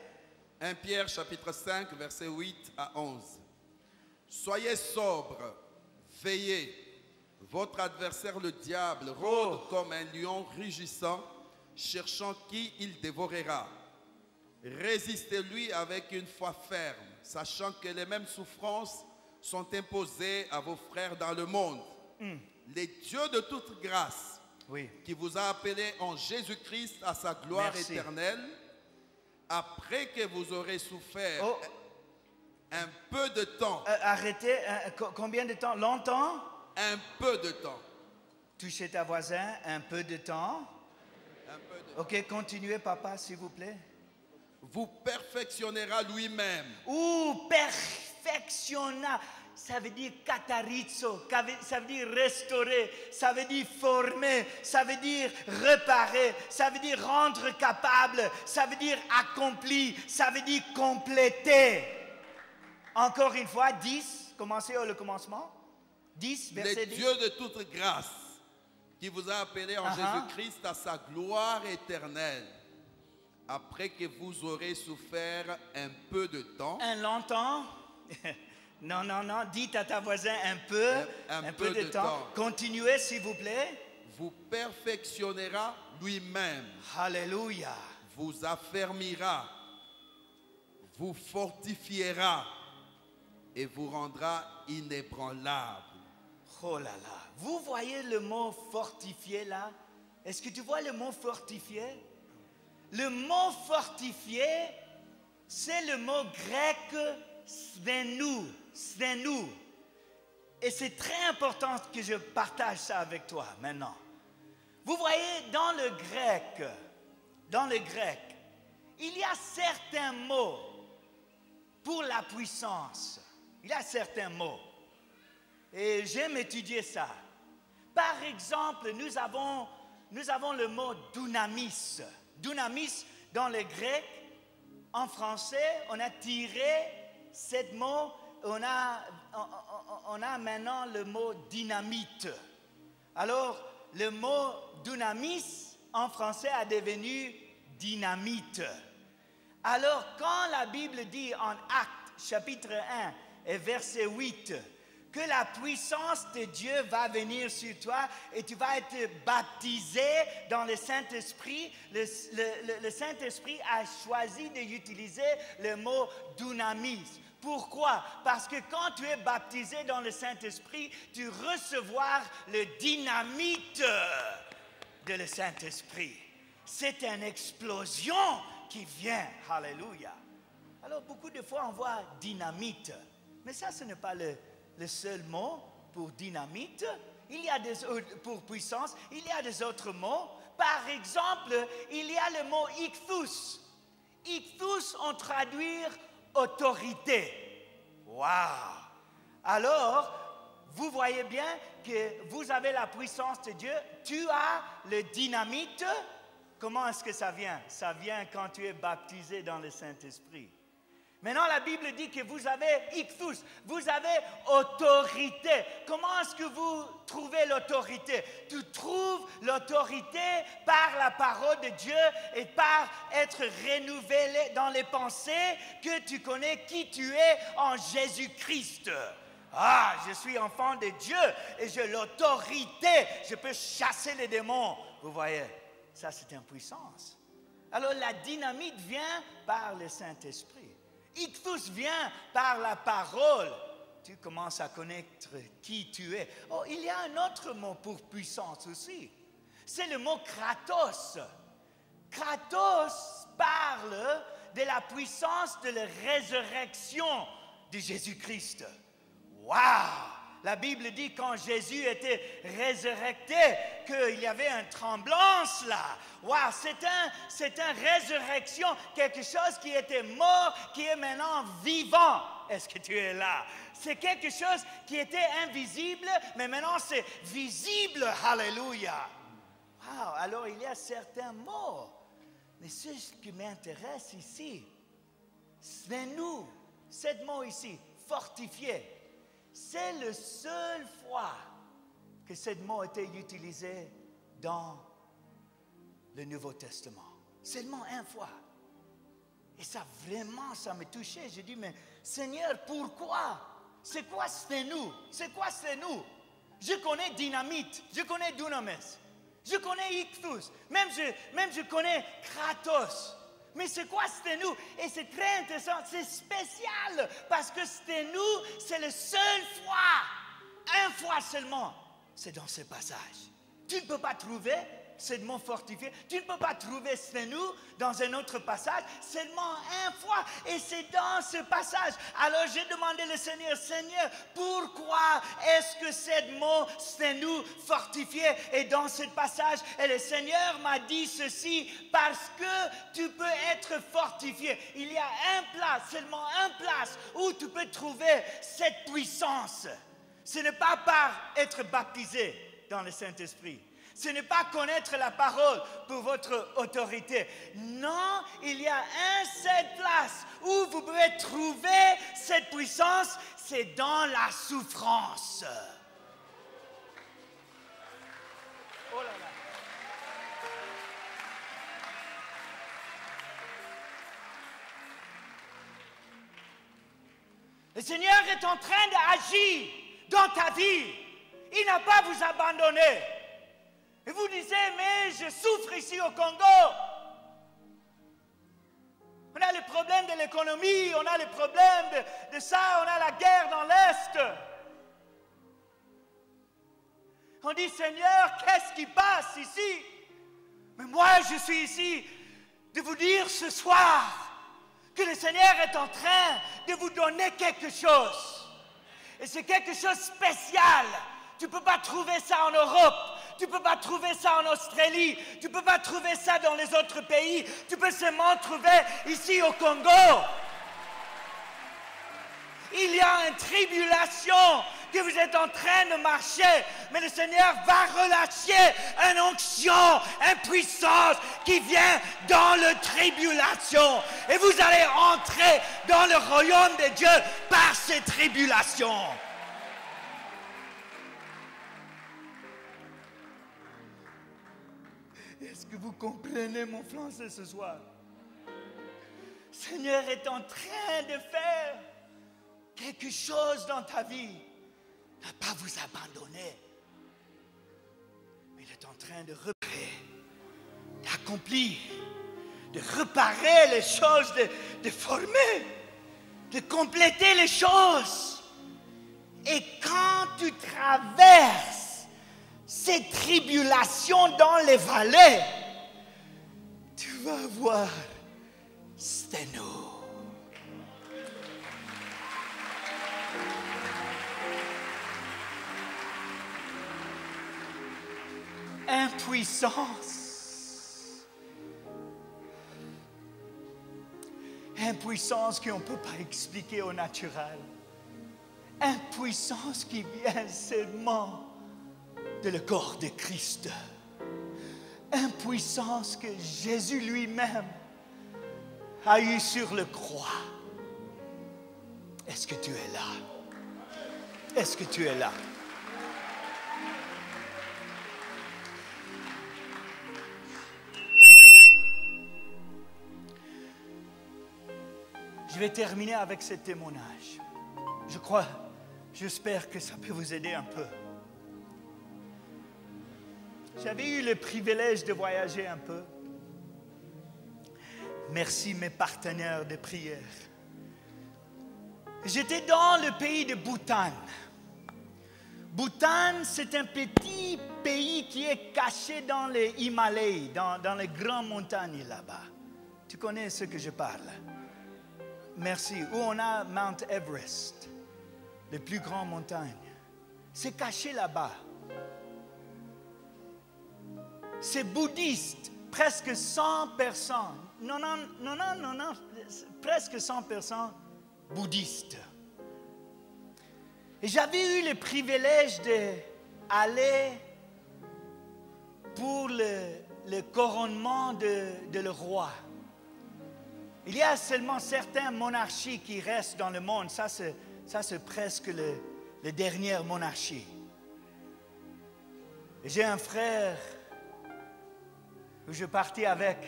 1 Pierre chapitre 5, versets 8 à 11. Soyez sobres, veillez. Votre adversaire le diable rôde comme un lion rugissant, cherchant qui il dévorera. Résistez-lui avec une foi ferme, sachant que les mêmes souffrances sont imposées à vos frères dans le monde. Les dieux de toute grâce, qui vous a appelés en Jésus-Christ à sa gloire éternelle, après que vous aurez souffert un peu de temps. Arrêtez, combien de temps? Longtemps? Un peu de temps. Touchez ta voisin, un peu de temps. Un peu de temps. Ok, continuez papa, s'il vous plaît. Vous perfectionnera lui-même. Ou perfectionnera perfectionna. Ça veut dire katarizo, ça veut dire restaurer, ça veut dire former, ça veut dire réparer, ça veut dire rendre capable, ça veut dire accompli, ça veut dire compléter. Encore une fois, 10, commencez au commencement. 10, verset 10. Le Dieu de toute grâce, qui vous a appelé en Jésus-Christ à sa gloire éternelle, après que vous aurez souffert un peu de temps. Un longtemps. Non, dites à ta voisin un peu de temps. Continuez, s'il vous plaît. Vous perfectionnera lui-même. Alléluia. Vous affermira, vous fortifiera et vous rendra inébranlable. Oh là là. Vous voyez le mot fortifié là? Est-ce que tu vois le mot fortifié? Le mot fortifié, c'est le mot grec sthenou. Et c'est très important que je partage ça avec toi maintenant. Vous voyez, dans le grec, il y a certains mots pour la puissance. Il y a certains mots. Et j'aime étudier ça. Par exemple, nous avons le mot dunamis. Dunamis, dans le grec, en français, on a tiré ce mot, on a maintenant le mot dynamite. Alors, le mot dunamis, en français, a devenu dynamite. Alors, quand la Bible dit en Actes, chapitre 1 et verset 8, que la puissance de Dieu va venir sur toi et tu vas être baptisé dans le Saint-Esprit. Le Saint-Esprit a choisi d'utiliser le mot dunamis. Pourquoi? Parce que quand tu es baptisé dans le Saint-Esprit, tu recevras le dynamite de le Saint-Esprit. C'est une explosion qui vient. Alléluia. Alors beaucoup de fois on voit dynamite, mais ça ce n'est pas le seul mot pour dynamite. Il y a pour puissance, il y a des autres mots. Par exemple, il y a le mot ichthus. Ichthus, on traduit autorité. Waouh! Alors, vous voyez bien que vous avez la puissance de Dieu. Tu as le dynamite. Comment est-ce que ça vient? Ça vient quand tu es baptisé dans le Saint-Esprit. Maintenant, la Bible dit que vous avez ichthus, vous avez autorité. Comment est-ce que vous trouvez l'autorité? Tu trouves l'autorité par la parole de Dieu et par être renouvelé dans les pensées que tu connais qui tu es en Jésus-Christ. Ah, je suis enfant de Dieu et j'ai l'autorité. Je peux chasser les démons. Vous voyez, ça c'est une puissance. Alors la dynamite vient par le Saint-Esprit. Ichthus vient par la parole. Tu commences à connaître qui tu es. Oh, il y a un autre mot pour puissance aussi. C'est le mot kratos. Kratos parle de la puissance de la résurrection de Jésus-Christ. Waouh! La Bible dit quand Jésus était résurrecté, qu'il y avait une tremblance là. Waouh, c'est une résurrection, quelque chose qui était mort, qui est maintenant vivant. Est-ce que tu es là? C'est quelque chose qui était invisible, mais maintenant c'est visible. Alléluia. Waouh, alors il y a certains mots. Mais ce qui m'intéresse ici, c'est nous, ce mot ici, fortifié. C'est la seule fois que ce mot a été utilisé dans le Nouveau Testament. Seulement une fois. Et ça m'a touché. J'ai dit, mais Seigneur, pourquoi? C'est quoi c'est nous? C'est quoi c'est nous? Je connais dynamite, je connais dunamis, je connais ichthus, même je connais kratos. Mais c'est quoi sténou? Et c'est très intéressant, c'est spécial, parce que sténou, c'est la seule fois, une fois seulement, c'est dans ce passage. Tu ne peux pas trouver ce mot fortifié. Tu ne peux pas trouver steno dans un autre passage, seulement une fois. Et c'est dans ce passage. Alors j'ai demandé au Seigneur, Seigneur, pourquoi est-ce que ce mot steno fortifié est dans ce passage? Et le Seigneur m'a dit ceci, parce que tu peux être fortifié. Il y a seulement une place où tu peux trouver cette puissance. Ce n'est pas par être baptisé dans le Saint-Esprit. Ce n'est pas connaître la parole pour votre autorité. Non, il y a une seule place où vous pouvez trouver cette puissance, c'est dans la souffrance. Oh là là. Le Seigneur est en train d'agir dans ta vie. Il n'a pas vous abandonné. Et vous disiez, mais je souffre ici au Congo. On a le problème de l'économie, on a le problème de ça, on a la guerre dans l'Est. On dit, Seigneur, qu'est-ce qui passe ici? Mais moi, je suis ici de vous dire ce soir que le Seigneur est en train de vous donner quelque chose. Et c'est quelque chose de spécial. Tu ne peux pas trouver ça en Europe. Tu ne peux pas trouver ça en Australie. Tu ne peux pas trouver ça dans les autres pays. Tu peux seulement trouver ici au Congo. Il y a une tribulation que vous êtes en train de marcher, mais le Seigneur va relâcher une onction, une puissance qui vient dans la tribulation. Et vous allez entrer dans le royaume de Dieu par ces tribulations. Est-ce que vous comprenez mon français ce soir? Le Seigneur est en train de faire quelque chose dans ta vie. Il ne va pas vous abandonner. Mais il est en train de d'accomplir, de réparer les choses, de former, de compléter les choses. Et quand tu traverses ces tribulations dans les vallées, tu vas voir steno. Impuissance. Impuissance qu'on ne peut pas expliquer au naturel. Impuissance qui vient seulement de le corps de Christ. Impuissance que Jésus lui-même a eue sur le croix. Est-ce que tu es là? Est-ce que tu es là? Je vais terminer avec ce témoignage. J'espère que ça peut vous aider un peu. J'avais eu le privilège de voyager un peu. Merci mes partenaires de prière. J'étais dans le pays de Bhoutan. Bhoutan, c'est un petit pays qui est caché dans les Himalayas, dans les grandes montagnes là-bas. Tu connais ce que je parle? Merci. Où on a Mount Everest, les plus grandes montagnes. C'est caché là-bas. C'est bouddhiste, presque 100 personnes. Non, presque 100 personnes bouddhistes. Et j'avais eu le privilège d'aller pour le couronnement de le roi. Il y a seulement certaines monarchies qui restent dans le monde. Ça, c'est presque la dernière monarchie. Et j'ai un frère que je partais avec,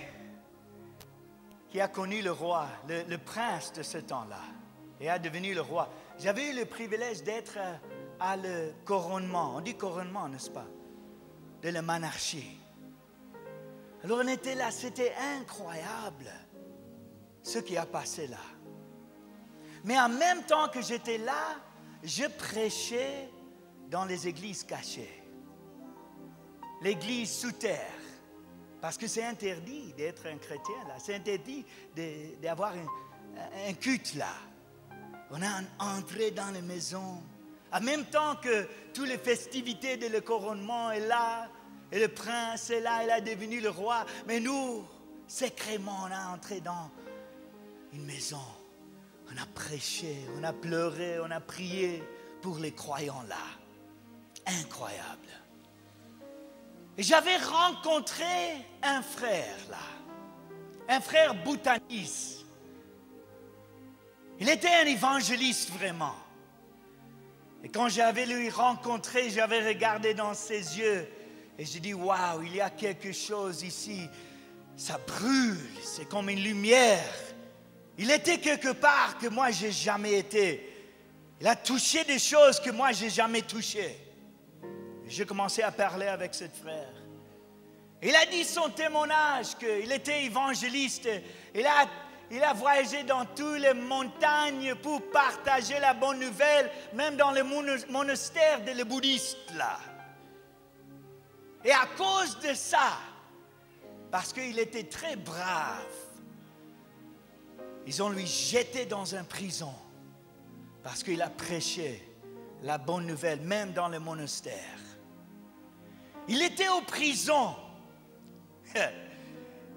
qui a connu le roi, le prince de ce temps-là, et a devenu le roi. J'avais eu le privilège d'être à le couronnement. On dit couronnement, n'est-ce pas? De la monarchie. Alors on était là, c'était incroyable ce qui a passé là. Mais en même temps que j'étais là, je prêchais dans les églises cachées. L'église sous terre. Parce que c'est interdit d'être un chrétien là. C'est interdit d'avoir un culte là. On est entré dans les maisons. En même temps que toutes les festivités de le couronnement est là. Et le prince est là, il est devenu le roi. Mais nous, secrètement, on est entré dans une maison. On a prêché, on a pleuré, on a prié pour les croyants là. Incroyable. Et j'avais rencontré un frère là. Un frère boutaniste. Il était un évangéliste vraiment. Et quand j'avais lui rencontré, j'avais regardé dans ses yeux. Et j'ai dit, waouh, il y a quelque chose ici. Ça brûle, c'est comme une lumière. Il était quelque part que moi, je n'ai jamais été. Il a touché des choses que moi, je n'ai jamais touchées. J'ai commencé à parler avec ce frère. Il a dit son témoignage, qu'il était évangéliste. Il a voyagé dans toutes les montagnes pour partager la bonne nouvelle, même dans les monastères des bouddhistes là. Et à cause de ça, parce qu'il était très brave, ils ont lui jeté dans une prison parce qu'il a prêché la bonne nouvelle, même dans le monastère. Il était en prison.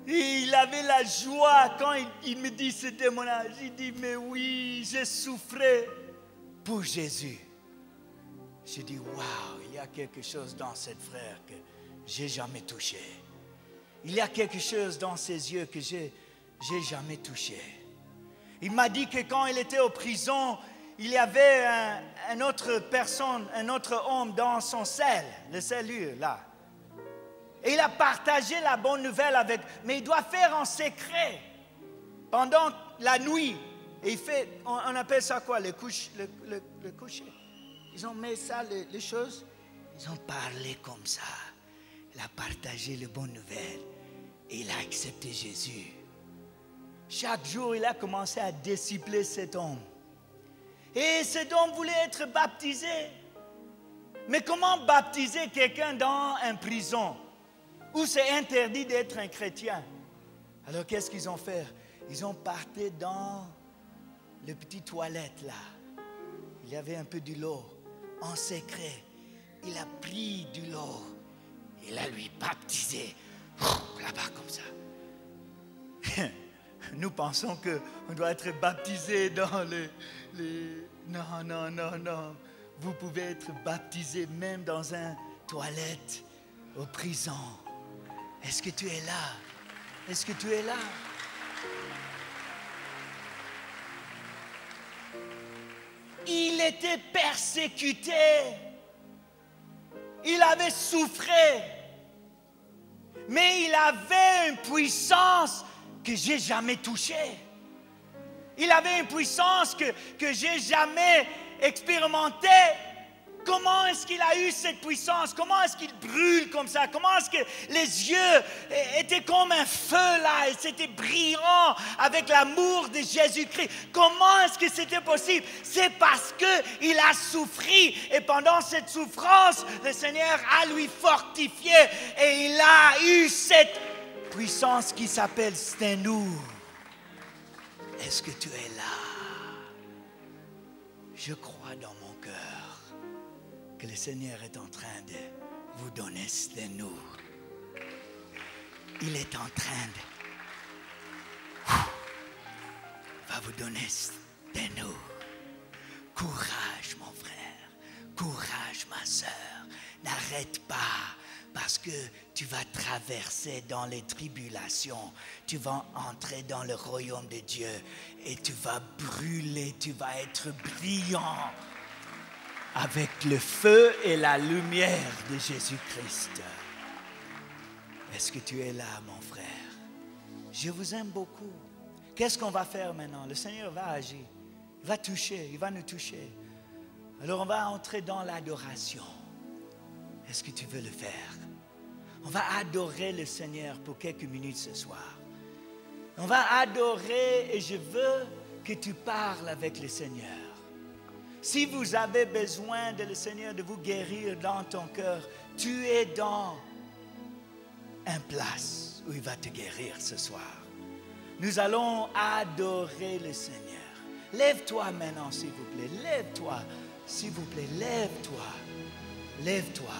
Il avait la joie quand il me dit ce témoignage. Il dit, mais oui, j'ai souffert pour Jésus. J'ai dit, waouh, il y a quelque chose dans cette frère que je n'ai jamais touché. Il y a quelque chose dans ses yeux que je n'ai jamais touché. Il m'a dit que quand il était en prison, il y avait une autre personne, un autre homme dans son le cellule là. Et il a partagé la bonne nouvelle avec, mais il doit faire en secret pendant la nuit. Et il fait, on appelle ça quoi, le coucher. Ils ont mis ça, les choses. Ils ont parlé comme ça. Il a partagé les bonnes nouvelles. Et il a accepté Jésus. Chaque jour, il a commencé à discipler cet homme. Et cet homme voulait être baptisé. Mais comment baptiser quelqu'un dans une prison où c'est interdit d'être un chrétien? Alors qu'est-ce qu'ils ont fait? Ils ont parti dans les petites toilettes là. Il y avait un peu de l'eau en secret. Il a pris de l'eau. Il a lui baptisé là-bas comme ça. Nous pensons qu'on doit être baptisé dans Non. Vous pouvez être baptisé même dans une toilette aux prisons. Est-ce que tu es là? Est-ce que tu es là? Il était persécuté. Il avait souffert. Mais il avait une puissance que je n'ai jamais touchée. Il avait une puissance que je n'ai jamais expérimentée. Comment est-ce qu'il a eu cette puissance? Comment est-ce qu'il brûle comme ça? Comment est-ce que les yeux étaient comme un feu là et c'était brillant avec l'amour de Jésus-Christ? Comment est-ce que c'était possible? C'est parce qu'il a souffert et pendant cette souffrance, le Seigneur a lui fortifié et il a eu cette puissance qui s'appelle Stenour. Est-ce que tu es là? Je crois dans mon cœur que le Seigneur est en train de vous donner Stenour. Il est en train va vous donner Stenour. Courage, mon frère. Courage, ma sœur. N'arrête pas. Parce que tu vas traverser dans les tribulations, tu vas entrer dans le royaume de Dieu et tu vas brûler, tu vas être brillant avec le feu et la lumière de Jésus-Christ. Est-ce que tu es là, mon frère? Je vous aime beaucoup. Qu'est-ce qu'on va faire maintenant? Le Seigneur va agir, il va toucher, il va nous toucher. Alors on va entrer dans l'adoration. Est-ce que tu veux le faire? On va adorer le Seigneur pour quelques minutes ce soir. On va adorer et je veux que tu parles avec le Seigneur. Si vous avez besoin de le Seigneur de vous guérir dans ton cœur, tu es dans une place. où il va te guérir ce soir. Nous allons adorer le Seigneur. Lève-toi maintenant, s'il vous plaît. Lève-toi, s'il vous plaît. Lève-toi. Lève-toi.